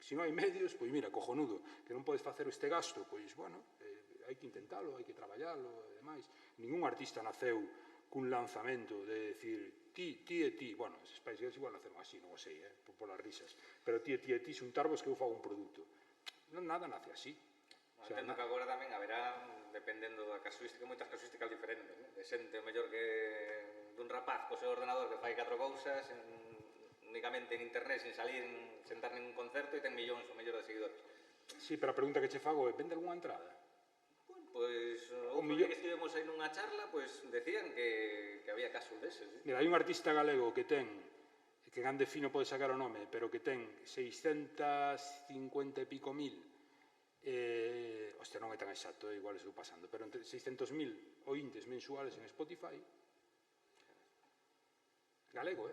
Se non hai medios, pois mira, cojonudo. Que non podes facer este gasto, pois, bueno, hai que intentalo, hai que traballalo, e demais. Ningún artista naceu cun lanzamento de decir ti e ti, bueno, os Spice Girls igual naceron así, non o sei, polas risas, pero ti e ti xuntarvos que eu fago un produto. Non, nada nace así. Entendo que agora tamén haberá, dependendo da casuística, moitas casuísticas diferentes, de xente mellor que dun rapaz co seu ordenador que fai 4 cousas únicamente en internet, sin salir, sentar ningún concerto e ten millóns ou mellor de seguidores. Sí, pero a pregunta que che fago é, vende algunha entrada? Pois, outro día que estivemos aí nunha charla, pois decían que había casos deses. Mira, hai un artista galego que ten, que en Andefino pode sacar o nome, pero que ten 650 e pico mil, hostia, non é tan exacto, igual estou pasando, pero entre 600.000 ointes mensuales en Spotify. Galego,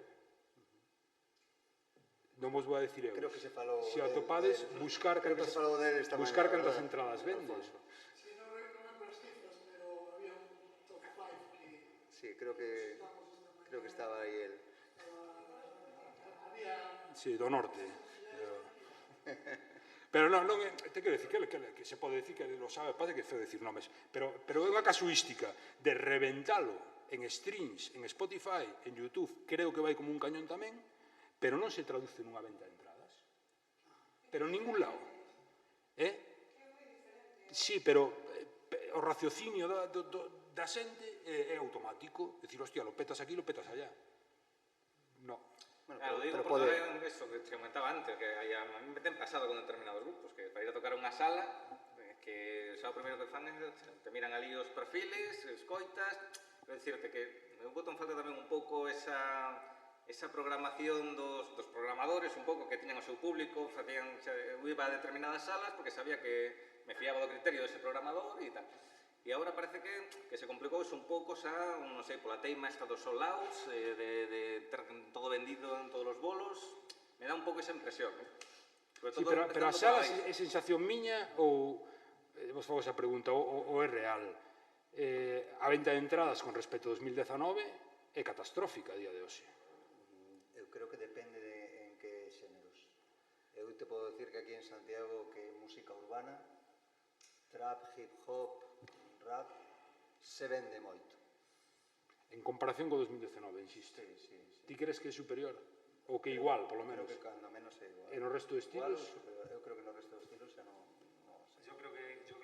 Non vos vou a decir eu. Creo que se falou... Se atopades, buscar cantas entradas vendes. Sí, creo que estaba aí el. Sí, do norte. Pero non, te quero dicir que se pode dicir que lo sabe, pasa que é feo dicir nomes, pero é unha casuística de reventalo en streams, en Spotify, en YouTube, creo que vai como un cañón tamén, pero non se traduce nunha venta de entradas. Pero en ningún lado. Sí, pero o raciocinio da xente é automático. Decir, hostia, lo petas aquí, lo petas allá. No. Claro, digo porque eso que te comentaba antes, que a mí me ten pasado con determinados grupos, que para ir a tocar unha sala, que xa o primeiro que fan é te miran ali os perfiles, escoitas, quero dicirte que me boto en falta tamén un pouco esa programación dos programadores, un pouco que tiñan o seu público, eu iba a determinadas salas porque sabía que me fiaba do criterio dese programador e tal. E agora parece que se complicou un pouco xa, non sei, pola teima esta dos sold outs, de ter todo vendido en todos os bolos, me dá un pouco esa impresión. Sí, pero as salas é sensación miña ou, vos fago esa pregunta, ou é real? A venta de entradas con respecto a 2019 é catastrófica a día de hoxe. Eu creo que depende de en que xéneros. Eu te podo decir que aquí en Santiago que música urbana, trap, hip hop, rap, se vende moito. En comparación con 2019, insisto. Sí. Ti crees que é superior? Ou que igual, polo menos? Creo que cando menos é igual. E no resto de Igual estilos? ou superior. Eu creo que no resto de estilos xa non sei. Yo creo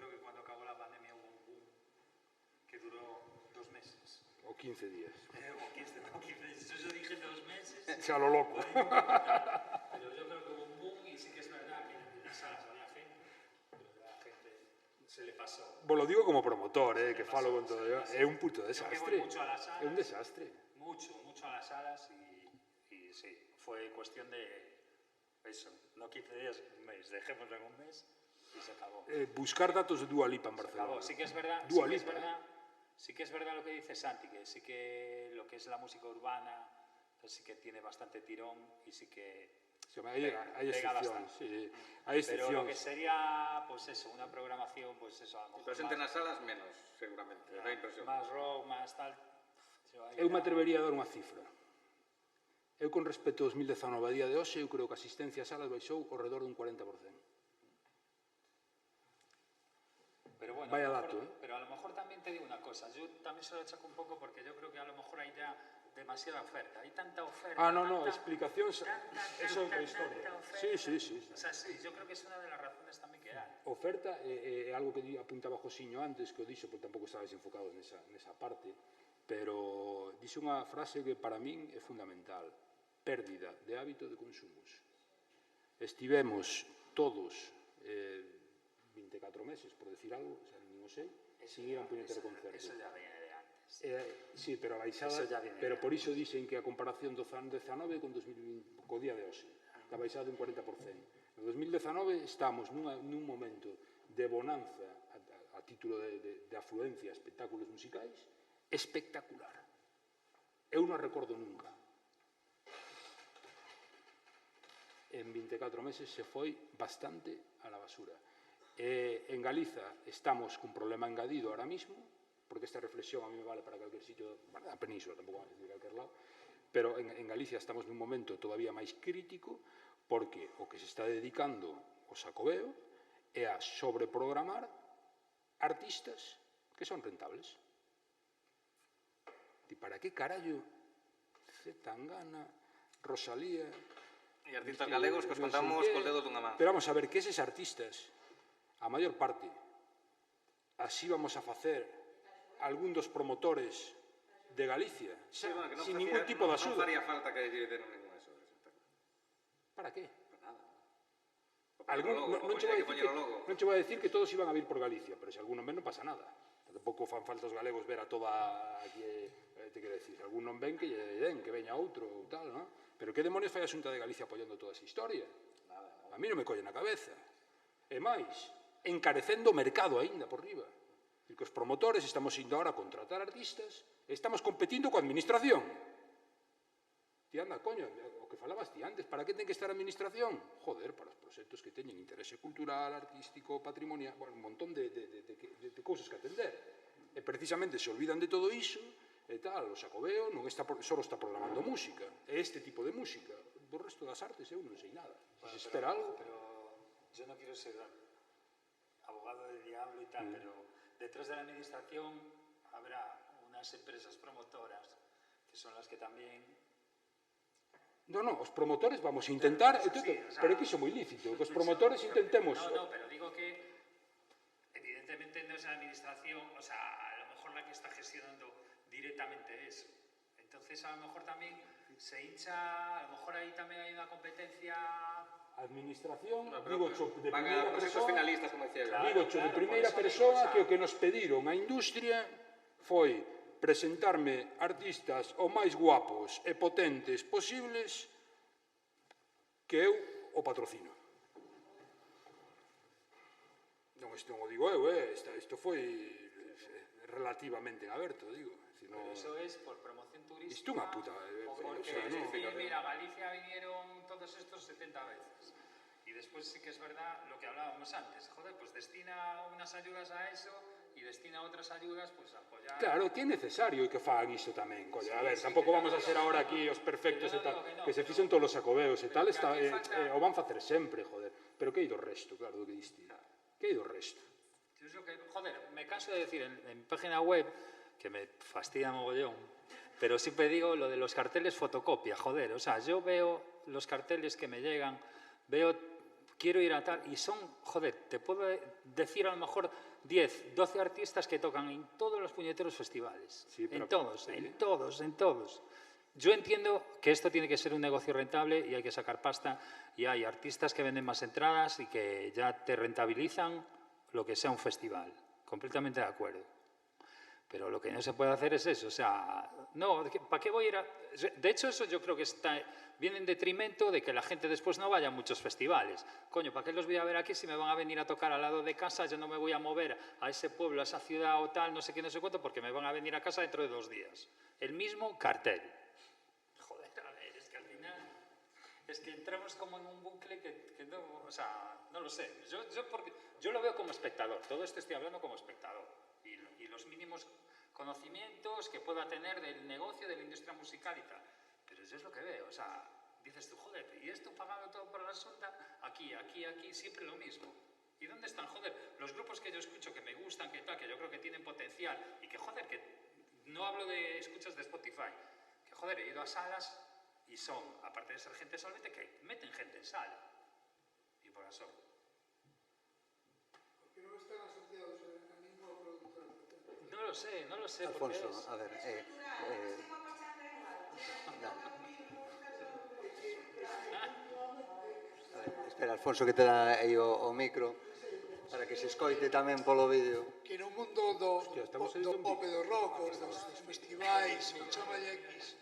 que cuando acabó la pandemia hubo un boom que duró 2 meses. Ou 15 días. O 15 meses. Yo dije 2 meses. Xa lo loco. Pero yo creo que hubo un boom y sí que es verdad que en las salas había gente, pero la gente se le pasó. Vos lo digo como promotor, que falo con todo. É un puto desastre. Yo que voy mucho a las salas. É un desastre. Mucho a las salas y sí, fue cuestión de eso, no 15 días, un mes, dejémoslo en un mes y se acabó. Buscar datos de Dua Lipa en Se Barcelona. acabó. Sí que es verdad, Dua sí que es Lipa, verdad, sí que es verdad lo que dice Santi, que sí que lo que es la música urbana pues sí que tiene bastante tirón y sí que Sí, hai pega excepcións, bastante. sí. Hai Pero lo que excepcións. sería, pues eso, una programación, pues eso, a lo mejor Presente más, nas salas menos, seguramente, da impresión. más rock, más tal. Eu me atrevería a dar unha cifra. Eu, con respecto a 2019 a día de hoxe, eu creo que a asistencia a salas baixou ao redor dun 40%. Pero bueno, Vaya a lo dato, mejor, pero a lo mejor también te digo una cosa, yo también se lo achaco un poco porque yo creo que a lo mejor hay ya demasiada oferta, hay tanta oferta. Ah, no, tanta, explicacións, eso é outra historia. tanta oferta. Sí. O sea, sí, yo creo que es una de las razones también que hay. Oferta é algo que apuntaba Josiño antes, que o dixo, porque tampouco estabais enfocados nesa parte, pero dixo unha frase que para min é fundamental: pérdida de hábito de consumos. Estivemos todos 24 meses, por decir algo, xa nin o sei, sin ir a un puñetero concerto. Eso ya viene de antes. Sí, pero a baixada, Eso ya viene pero ya. por iso dixen que a comparación do 19 con 2020, co día de hoxe, a baixada dun 40%. No 2019 estamos nun momento de bonanza a título de afluencia a espectáculos musicais espectacular. Eu non recordo nunca. En 24 meses se foi bastante a la basura. En Galiza estamos cun problema engadido ahora mismo, porque esta reflexión a mí me vale para calquer sitio, bueno, a península, tampouco vale de calquer lado, pero en Galicia estamos nun momento todavía máis crítico, porque o que se está dedicando o Xacobeo é a sobreprogramar artistas que son rentables. E para que carallo Zetangana, Rosalía... E artistas galegos que os contamos cos dedos dunha man. Pero vamos a ver, que eses artistas, a maior parte, así vamos a facer algún dos promotores de Galicia, Sí, bueno, que non sin facía- ningún tipo de non axuda. faría falta que lle deron ningún eso. Para qué? Para nada. Non che Hai que vai poñer o logo. non che vai a decir que todos iban a vir por Galicia, pero se alguno ven non pasa nada. Tampouco fan falta os galegos ver a toda aquí, te quero decir, se algún non ven que lle den, que veña outro ou tal, non? Pero que demonios fai a Xunta de Galicia apoiando toda esa historia? A mí non me colle na cabeza. E máis, encarecendo o mercado aínda por riba. E que os promotores estamos indo ahora a contratar artistas e estamos competindo coa administración. Ti anda, coño, o que falabas ti antes, para que ten que estar a administración? Joder, para os proxectos que teñen interese cultural, artístico, patrimonial, bueno, un montón de cousas que atender. E precisamente se olvidan de todo iso, e tal, o Xacobeo non está só está programando música, é este tipo de música. Do resto das artes eu non sei nada. Se espera algo... Pero yo no quiero ser abogado del diablo y tal, pero detrás de la administración habrá unas empresas promotoras que son las que también... Non, os promotores vamos a intentar, Pero, sí, o sea, pero é que iso é moi lícito, que os promotores intentemos... No, pero digo que evidentemente no es la administración, o sea, a lo mejor la que está gestionando directamente eso. Entonces a lo mejor también se hincha, a lo mejor ahí también hay una competencia... Administración, No, pero digo cho de van primeira a proxectos persoa, finalistas, como decía eu. digo cho de claro, primeira por eso persoa digo, que o que nos pediron a industria foi presentarme artistas o máis guapos e potentes posibles que eu o patrocino. Non, isto non o digo eu, isto foi relativamente en aberto, digo. Pero eso es por promoción turística. Isto é unha puta... O porque, o sea, no, mira, a Galicia vinieron todos estos 70 veces. Y después sí que es verdad lo que hablábamos antes. Joder, pues destina unas ayudas a eso y destina outras ayudas, pues apoyar... Claro, que é necesario que fagan iso tamén, coño. A ver, tampouco vamos a ser ahora aquí os perfectos e tal, que se fixen todos os acobeos e tal, o van facer sempre, joder. Pero que hai do resto, claro, do que diste. Que hai do resto? Joder, me canso de decir en página web, que me fastidia mogollón, pero siempre digo lo de los carteles fotocopia, joder. O sea, yo veo los carteles que me llegan, veo, quiero ir a tal, y son, joder, te puedo decir a lo mejor 10, 12 artistas que tocan en todos los puñeteros festivales. Sí, pero, en todos. Yo entiendo que esto tiene que ser un negocio rentable y hay que sacar pasta, y hay artistas que venden más entradas y que ya te rentabilizan lo que sea un festival. Completamente de acuerdo. Pero lo que no se puede hacer es eso. O sea, no, ¿para qué voy a ir a...? De hecho, eso yo creo que viene en detrimento de que la gente después no vaya a muchos festivales. Coño, ¿para qué los voy a ver aquí si me van a venir a tocar al lado de casa? Yo no me voy a mover a ese pueblo, a esa ciudad o tal, no sé qué, no sé cuánto, porque me van a venir a casa dentro de 2 días. El mismo cartel. Joder, a ver, es que al final... Es que entramos como en un bucle que no... O sea, no lo sé. Yo lo veo como espectador. Todo esto estoy hablando como espectador. Y los mínimos conocimientos que pueda tener del negocio, de la industria musical y tal. Pero eso es lo que veo. O sea, dices tú, joder, ¿y esto pagado todo por la sonda? Aquí, siempre lo mismo. ¿Y dónde están, joder, los grupos que yo escucho que me gustan, que tal, que yo creo que tienen potencial y que, joder, que no hablo de escuchas de Spotify, que, joder, he ido a salas y son, aparte de ser gente solvente, que meten gente en sala. Y por eso. Porque no están asociados a ningún productor. No lo sé. Alfonso, porque a ver... espera, Alfonso, que te dá aí o micro para que se escoite tamén polo vídeo. Que no mundo do pop e do rock, dos festivais, ou chamalle X,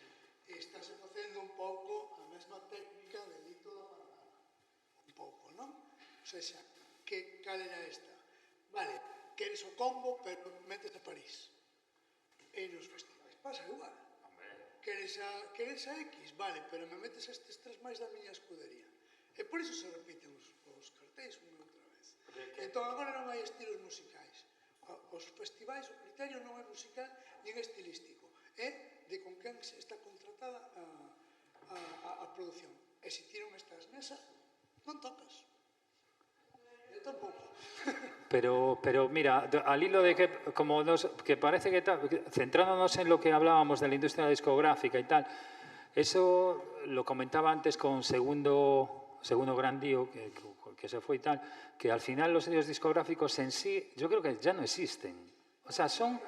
estáse facendo un pouco a mesma técnica de dito da Parada. Un pouco, non? O sea, cal era esta? Vale, queres o combo, pero metes a París. E nos festivais pasa igual. Queres a X? Vale, pero me metes estes 3 máis da miña escudería. E por iso se repiten os cartéis unha e outra vez. Entón, agora non hai estilos musicais. Os festivais, o criterio non é musical nin estilístico. É de con quen se está contratada a produción. E se ti non estás nesa, non tocas. Eu tampouco. Pero mira, al hilo de que parece que centrándonos en lo que hablábamos de la industria discográfica y tal, eso lo comentaba antes con Segundo Grandío, que se fue y tal, que al final los sellos discográficos en sí, yo creo que ya no existen. O sea, son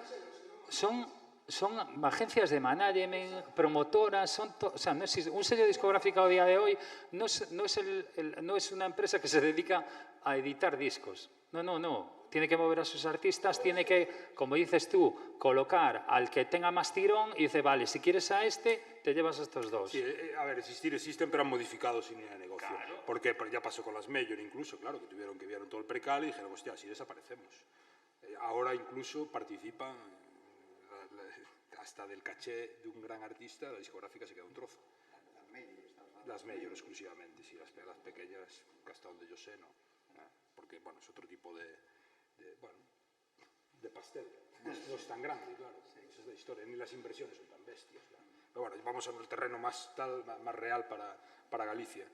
agencias de management, promotoras, o sea, no existe. Un sello discográfico a día de hoy no es una empresa que se dedica a editar discos. No. Tiene que mover a sus artistas, tiene que, como dices tú, colocar al que tenga más tirón y dice, vale, si quieres a este, te llevas a estos dos. Sí, a ver, existen, pero han modificado su línea de negocio. Claro. Porque ya pasó con las Major incluso, claro, que vieron todo el precal y dijeron, hostia, así desaparecemos. Ahora incluso participan hasta del caché de un gran artista, la discográfica se queda un trozo. Las Major exclusivamente, sí, las pequeñas, hasta donde yo sé, no. Porque, bueno, es otro tipo de pastel. No es tan grande, claro. Esa es la historia. Ni las inversiones son tan bestias. Claro. Pero bueno, vamos a un terreno más real para Galicia.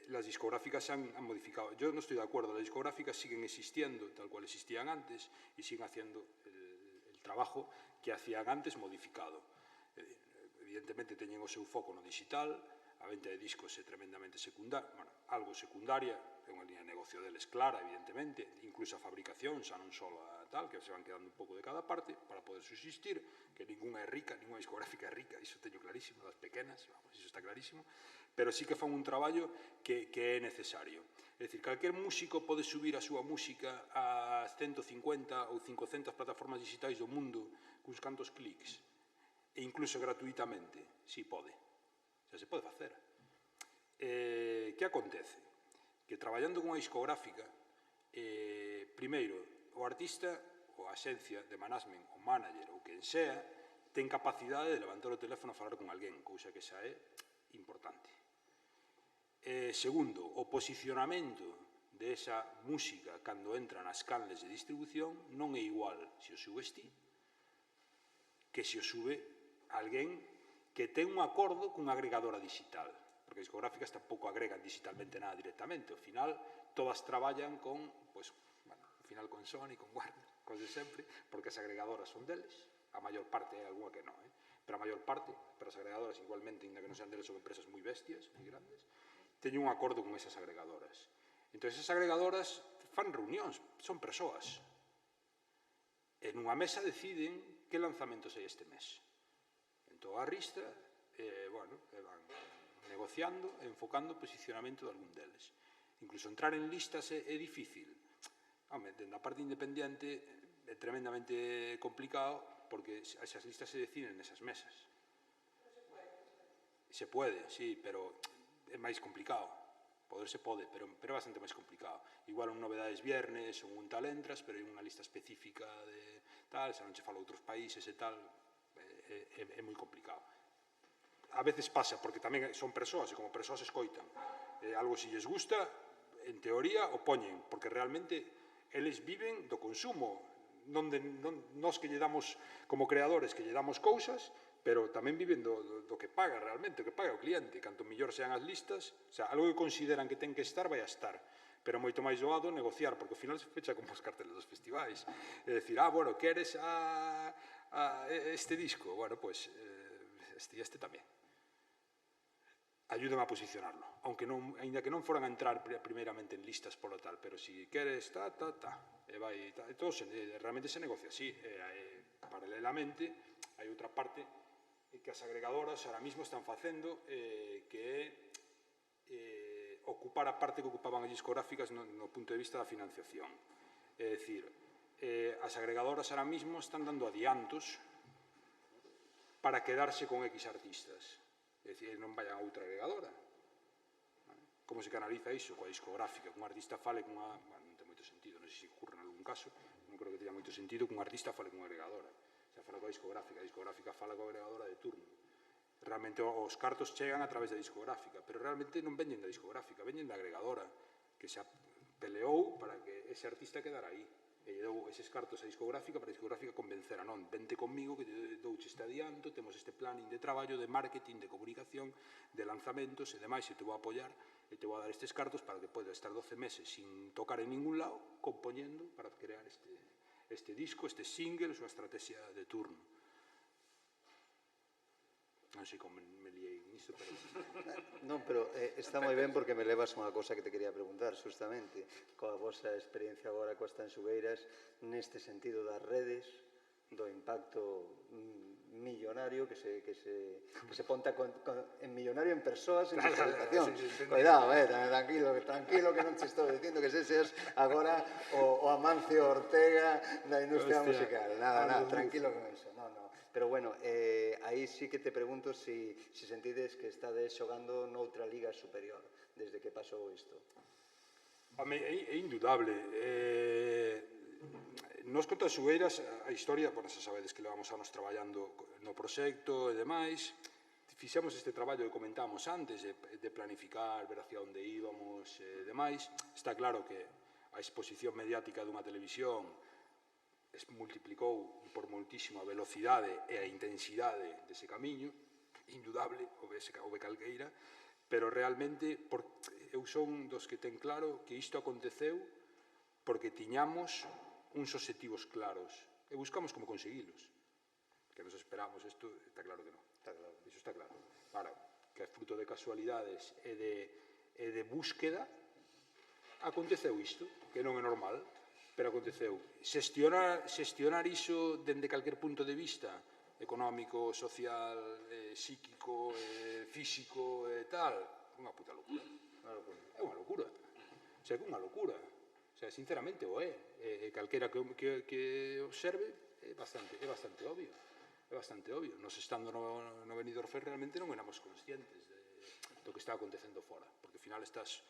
Las discográficas han modificado. Yo no estoy de acuerdo. Las discográficas siguen existiendo tal cual existían antes y siguen haciendo el trabajo que hacían antes modificado. Evidentemente teñen o seu foco no digital, a venta de discos é tremendamente secundaria, bueno, algo secundaria, é unha línea de negocio deles clara, evidentemente, incluso a fabricación, xa non só a tal, que se van quedando un pouco de cada parte para poder subsistir, que ninguna é rica, ninguna discográfica é rica, iso teño clarísimo, das pequenas, vamos, iso está clarísimo, pero sí que fan un traballo que é necesario. É dicir, calquer músico pode subir a súa música a 150 ou 500 plataformas digitais do mundo cuns cantos clics, e incluso gratuitamente, si pode. O sea, se pode facer. Que acontece? Que traballando con unha discográfica, primeiro, o artista, ou a axencia de management, o manager, ou quen sea, ten capacidade de levantar o teléfono a falar con alguén, cousa que xa é importante. Segundo, o posicionamento de esa música cando entra nas canles de distribución non é igual se o subes ti que se o sube alguén que ten un acordo cunha agregadora digital, porque as discográficas tampouco agregan digitalmente nada directamente, ao final todas traballan con, pois, bueno, ao final con Sony, con Warner, cosas sempre, porque as agregadoras son deles, a maior parte hai algunha que non, pero a maior parte, pero as agregadoras igualmente, ainda que non sean deles, son empresas moi bestias, moi grandes, teñen un acordo con esas agregadoras. Entón, esas agregadoras fan reunións, son persoas. E nunha mesa deciden que lanzamentos hai este mes. Entón, a ristra, van negociando e enfocando o posicionamento de algún deles. Incluso entrar en listas é difícil. Dende a parte independiente é tremendamente complicado porque esas listas se deciden nesas mesas. Se pode, sí, pero é máis complicado. Poder se pode, pero é bastante máis complicado. Igual un Novedades Viernes ou un tal entras, pero hai unha lista específica de tal, se non che fala outros países e tal, é moi complicado. A veces pasa, porque tamén son persoas, e como persoas escoitan. Algo se lles gusta, en teoría, o poñen, porque realmente eles viven do consumo, nós que lle damos, como creadores, que lle damos cousas, pero tamén viven do que paga realmente, o que paga o cliente. Canto mellor sean as listas, o sea, algo que consideran que ten que estar, vai a estar. Pero moito máis doado negociar, porque ao final se fecha como os carteles dos festivais. É dicir, bueno, queres este disco? Bueno, pois, este tamén. Ayúdame a posicionarlo, aínda que non foran a entrar primeiramente en listas polo tal, pero se queres, e vai, realmente se negocia así. Paralelamente, hai outra parte que as agregadoras ahora mismo están facendo, que é ocupar a parte que ocupaban as discográficas no punto de vista da financiación. É dicir, as agregadoras ahora mismo están dando adiantos para quedarse con X artistas. É dicir, non vayan a outra agregadora. Como se canaliza iso coa discográfica? Que un artista fale cunha... non ten moito sentido, non sei se ocurre en algún caso, non creo que teña moito sentido que un artista fale cunha agregadora. Fala coa discográfica fala coa agregadora de turno. Realmente os cartos chegan a través da discográfica, pero realmente non veñen da discográfica, veñen da agregadora, que se peleou para que ese artista quedara aí. E lle dou eses cartos á discográfica para a discográfica convencer a non, vente conmigo que te douche este adianto, temos este planning de traballo, de marketing, de comunicación, de lanzamentos e demais, e te vou a apoiar e te vou a dar estes cartos para que podas estar 12 meses sin tocar en ningún lado, compoñendo para crear este disco, este single, a súa estrategia de turno. Non sei como me liei nisto, pero... Non, pero está moi ben porque me levas unha cosa que te quería preguntar, justamente, coa vosa experiencia agora coas tanxugueiras, neste sentido das redes, do impacto millonario que se ponta en millonario en persoas en digitalización. Cuidado, tranquilo que non te estou dicindo que seas agora o Amancio Ortega da industria musical. Nada, tranquilo con eso. Pero bueno, aí sí que te pregunto se sentides que estades xogando noutra liga superior desde que pasou isto. É indudable. Nos con Tanxugueiras, a historia, xa sabedes que levamos anos traballando no proxecto e demais, fixemos este traballo que comentábamos antes, de planificar, ver hacia onde íbamos e demais. Está claro que a exposición mediática dunha televisión multiplicou por moltísimo a velocidade e a intensidade dese camiño, indudable, houve calqueira, pero realmente eu son dos que ten claro que isto aconteceu porque tiñamos uns obxectivos claros e buscamos como conseguilos. Que nos esperamos, isto está claro que non. Iso está claro. Ahora, que é fruto de casualidades e de búsqueda, aconteceu isto, que non é normal, pero aconteceu. Xestionar iso dende calquer punto de vista, económico, social, psíquico, físico e tal, unha puta locura. É unha locura. O sea, é unha locura. O sea, sinceramente o é. Calquera que observe é bastante obvio. É bastante obvio. Nos estando no Benidorm Fest realmente non éramos conscientes do que está acontecendo fora, porque ao final estás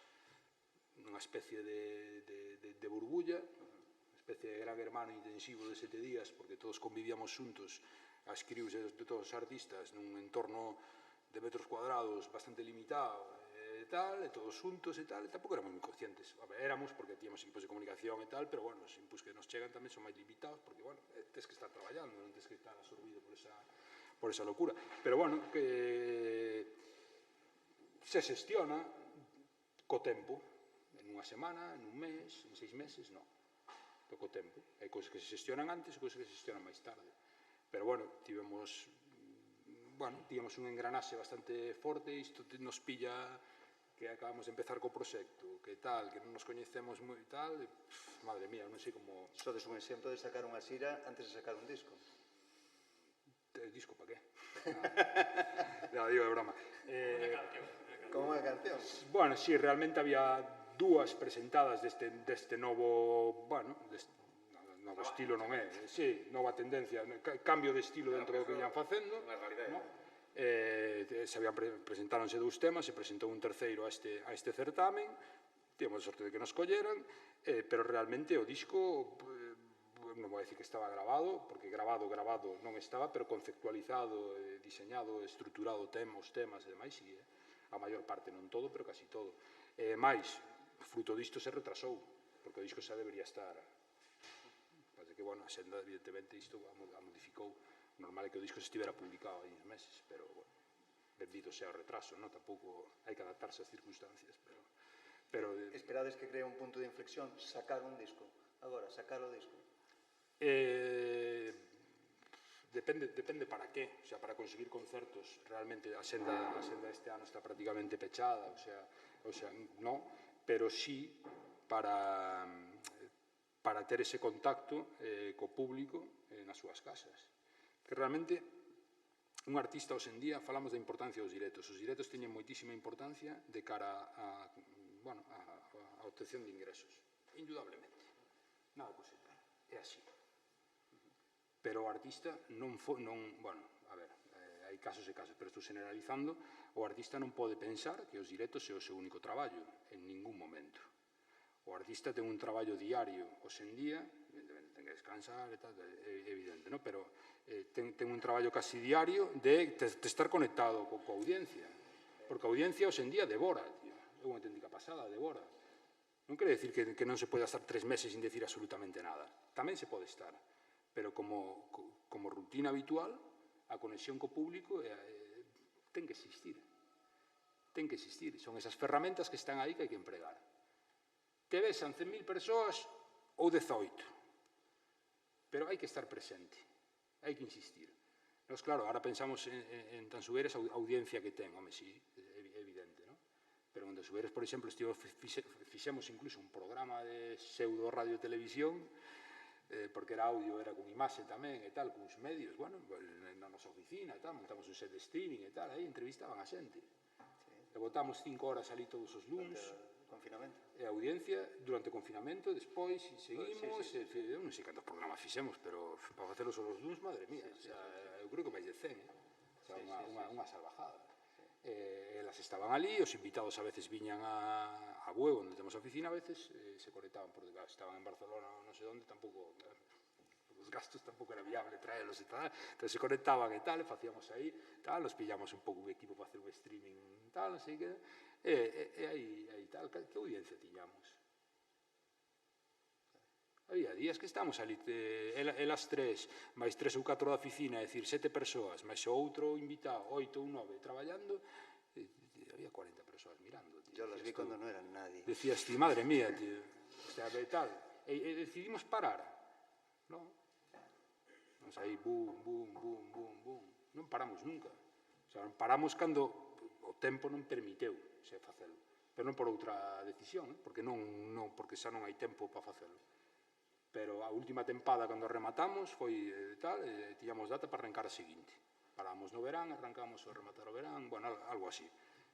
nunha especie de burbulla, unha especie de gran hermano intensivo de 7 días, porque todos convivíamos xuntos, as crews de todos os artistas, nun entorno de metros cuadrados bastante limitado, tal, e todos juntos e tal, e tampouco éramos moi conscientes. A ver, éramos porque tíamos equipos de comunicación e tal, pero, bueno, os inputs que nos chegan tamén son máis limitados, porque, bueno, tens que estar traballando, non tens que estar absorbido por esa locura. Pero, bueno, que se xestiona co tempo, en unha semana, en un mes, en 6 meses, non. Co tempo. Hai cousas que se xestionan antes e cousas que se xestionan máis tarde. Pero, bueno, tivemos un engranaxe bastante forte, isto nos pilla que acabamos de empezar co proxecto, que tal, que non nos coñecemos moi tal, e, madre mía, non sei como... Sodes un exemplo de sacar unha xira antes de sacar un disco. Disco pa qué? No, digo de broma. Unha canción. Como unha canción. Bueno, sí, realmente había dúas presentadas deste novo, bueno, novo estilo non é, sí, nova tendencia, cambio de estilo dentro do que iban facendo, no? Presentáronse 2 temas, se presentou un terceiro a este certamen, tivemos a sorte de que nos colleran, pero realmente o disco, non vou dicir que estaba grabado, porque grabado non estaba, pero conceptualizado, diseñado, estruturado os temas e demais, sí, a maior parte, non todo, pero casi todo. Mais, fruto disto se retrasou, porque o disco xa debería estar... que, bueno, a senda, evidentemente, isto a modificou. Normal é que o disco se estivera publicado aí uns meses, pero, bueno, benvido sea o retraso, non? Tampouco hai que adaptarse ás circunstancias, pero... Esperades que cree un punto de inflexión, sacar un disco, agora, sacar o disco? Depende para qué, o sea, para conseguir concertos, realmente a senda este ano está prácticamente pechada, o sea, non, pero sí para ter ese contacto co público nas súas casas. Que realmente un artista hoxe en día, falamos da importancia dos directos. Os directos teñen moitísima importancia de cara a obtención de ingresos. Indudablemente. Nada que separar. É así. Pero o artista bueno, a ver, hai casos e casos, pero estou generalizando, o artista non pode pensar que os directos é o seu único traballo, en ningún momento. O artista ten un traballo diario hoxe en día, evidentemente ten que descansar e tal, é evidente, non? Pero ten un traballo casi diario de estar conectado coa audiencia, porque a audiencia hoxe en día devora, tío, é unha auténtica pasada, devora. Non quere decir que non se pode estar 3 meses sin decir absolutamente nada, tamén se pode estar, pero como rutina habitual, a conexión co público ten que existir. Ten que existir, son esas ferramentas que están aí que hai que empregar. Te besan 100.000 persoas ou 18, pero hai que estar presente, hai que insistir. Nos, claro, ahora pensamos en Tansugueres a audiencia que ten, home, sí, é evidente, non? Pero en Tansugueres, por exemplo, fixemos incluso un programa de pseudo radio televisión, porque era audio, era con imaxe tamén e tal, con os medios, bueno, na nosa oficina e tal, montamos un set de streaming e tal, aí entrevistaban a xente. E botamos 5 horas ali todos os luns. Confinamento. E a audiencia durante o confinamento, despois seguimos, eu non sei cantos programas fixemos, pero para facelos os luns, madre mía, eu creo que máis de 100, unha salvajada. Elas estaban ali, os invitados a veces viñan a Bueu, onde temos a oficina, a veces se conectaban, porque estaban en Barcelona, non sei onde, tampouco, os gastos tampouco era viable traelos e tal, entón se conectaban e tal, e facíamos aí, tal, nos pillamos un pouco un equipo para hacer un streaming, tal, non sei que, e aí tal, que audiencia tiñamos. Había días que estábamos ali, elas 3, máis 3 ou 4 da oficina, é dicir, 7 persoas, máis o outro invitado, 8 ou 9, traballando, había 40 persoas mirando. Yo las vi cando non eran nadie. Decías, ti, madre mía, tío, o sea, tal, e decidimos parar, non? Nos aí, boom, boom, boom, boom, boom, non paramos nunca. O sea, paramos cando o tempo non permiteu se facelo, pero non por outra decisión, porque xa non hai tempo para facelo. Pero a última tempada, cando rematamos, foi tal, tiñamos data para arrancar a seguinte. Paramos no verán, arrancamos a rematar o verán, bueno, algo así.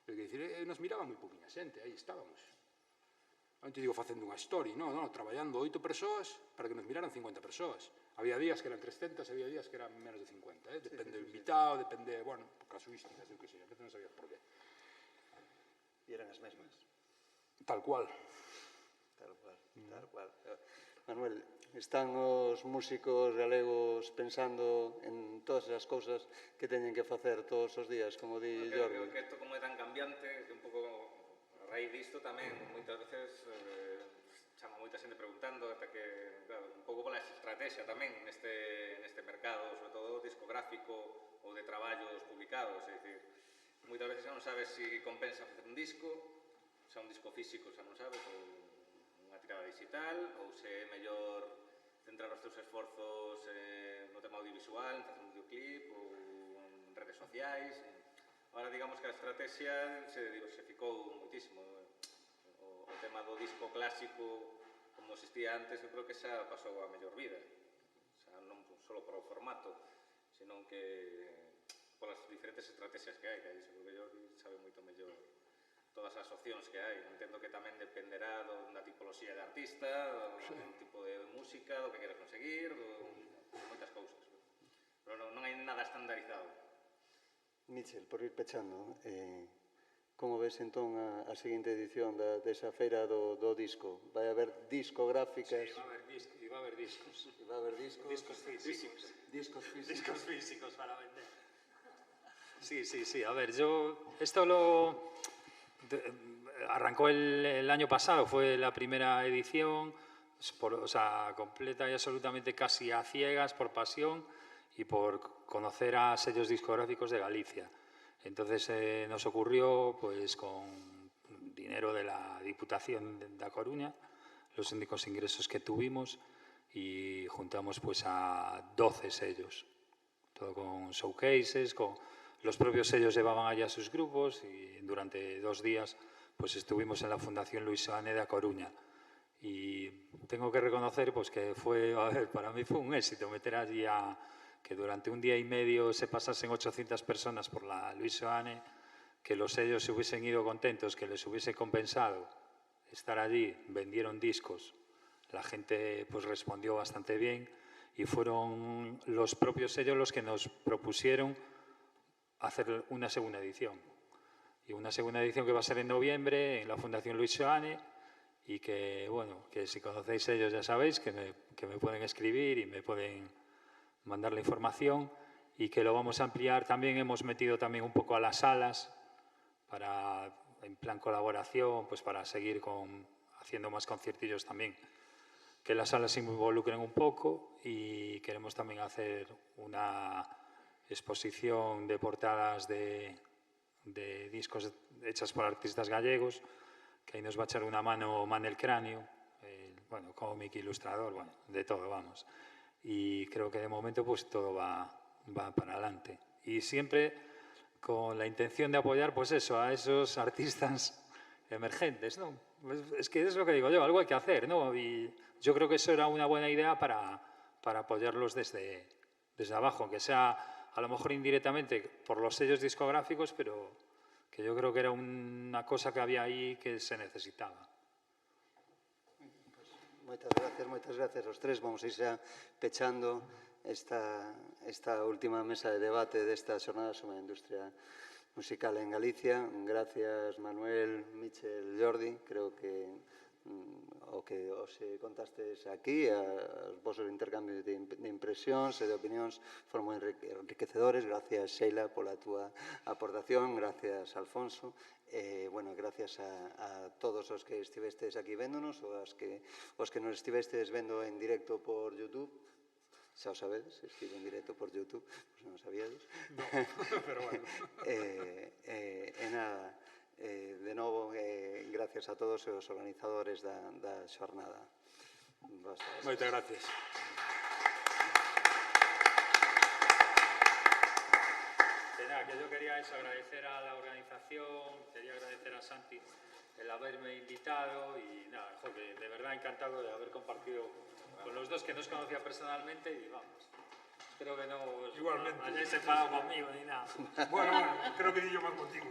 Pero que dicir, nos miraba moi poquinha xente, aí estábamos. Non te digo facendo unha story, non, traballando 8 persoas para que nos miraran 50 persoas. Había días que eran 300, había días que eran menos de 50, depende do invitado, depende, bueno, casuísticas, eu que sei, a veces non sabías por qué. E eran as mesmas. Tal cual. Tal cual. Manuel, están os músicos galegos pensando en todas as cousas que teñen que facer todos os días, como di Jordi? Creo que isto como é tan cambiante, que un pouco raíz disto tamén moitas veces chama moita xente preguntando ata que, claro, un pouco pola estrategia tamén neste mercado, sobre todo discográfico ou de traballos publicados, é dicir, moitas veces xa non sabes se compensa facer un disco, xa un disco físico xa non sabes, ou unha tirada digital, ou se é mellor centrar os teus esforzos no tema audiovisual, en facer un videoclip, ou en redes sociais. Ahora, digamos que a estrategia se diversificou moitísimo. O tema do disco clásico, como existía antes, eu creo que xa pasou a mellor vida. Xa non só por o formato, senón que polas diferentes estrategias que hai, que aí seguro que Jordi sabe moito mellor todas as opcións que hai. Entendo que tamén dependerá da tipoloxía de artista, do tipo de música, do que queres conseguir, de moitas cousas. Pero non hai nada estandarizado. Michel, por ir pechando, como ves entón a seguinte edición desa feira do disco? Vai haber discográficas? Sí, va a haber discos. Va a haber discos? Discos físicos. Discos físicos. Discos físicos para vender. Sí. A ver, esto lo arrancó el año pasado, fue la primera edición, o sea, completa y absolutamente casi a ciegas, por pasión y por conocer a sellos discográficos de Galicia. Entonces nos ocurrió, pues con dinero de la Diputación de A Coruña, los únicos ingresos que tuvimos, y juntamos pues a 12 sellos, todo con showcases, con los propios sellos llevaban allá sus grupos, y durante 2 días pues estuvimos en la Fundación Luis Seoane de A Coruña. Y tengo que reconocer pues que para mí fue un éxito meter allí que durante un día y medio se pasasen 800 personas por la Luis Seoane, que los sellos se hubiesen ido contentos, que les hubiese compensado estar allí, vendieron discos, la gente pues respondió bastante bien, y fueron los propios sellos los que nos propusieron hacer una segunda edición. Y una segunda edición que va a ser en noviembre en la Fundación Luis Seoane, y que, bueno, que si conocéis ellos ya sabéis que me pueden escribir y me pueden mandar la información, y que lo vamos a ampliar también. Hemos metido también un poco a las salas en plan colaboración, pues para seguir haciendo más conciertillos también, que las salas se involucren un poco, y queremos también hacer una exposición de portadas de discos hechas por artistas gallegos, que ahí nos va a echar una mano Manel Cráneo, bueno, cómic, ilustrador, bueno, de todo, vamos. Y creo que de momento pues todo va para adelante. Y siempre con la intención de apoyar pues eso, a esos artistas emergentes, ¿no? Es que es lo que digo yo, algo hay que hacer, ¿no? Y yo creo que eso era una buena idea para apoyarlos desde abajo, que sea a lo mejor indirectamente por los sellos discográficos, pero que yo creo que era una cosa que había ahí que se necesitaba. Moitas gracias aos tres. Vamos a ir xa pechando esta última mesa de debate desta xornada sobre a industria musical en Galicia. Gracias Manuel, Michel, Jordi. Creo que o que os contastes aquí, os vosos intercambios de impresións e de opinións foron moi enriquecedores. Gracias Sheila pola túa aportación, gracias Alfonso. Bueno, gracias a todos os que estivestes aquí véndonos, os que nos estivestes vendo en directo por YouTube. Xa o sabedes, estivo en directo por YouTube, pois non sabíades. No, pero bueno. Nada, de novo, gracias a todos os organizadores da xornada. Moitas gracias. Que yo quería agradecer a la organización, quería agradecer a Santi el haberme invitado, y nada, joder, de verdad encantado de haber compartido con los dos, que no os conocía personalmente, y vamos, espero que no os hayáis enfadado conmigo ni nada. Bueno, creo que ni yo más contigo.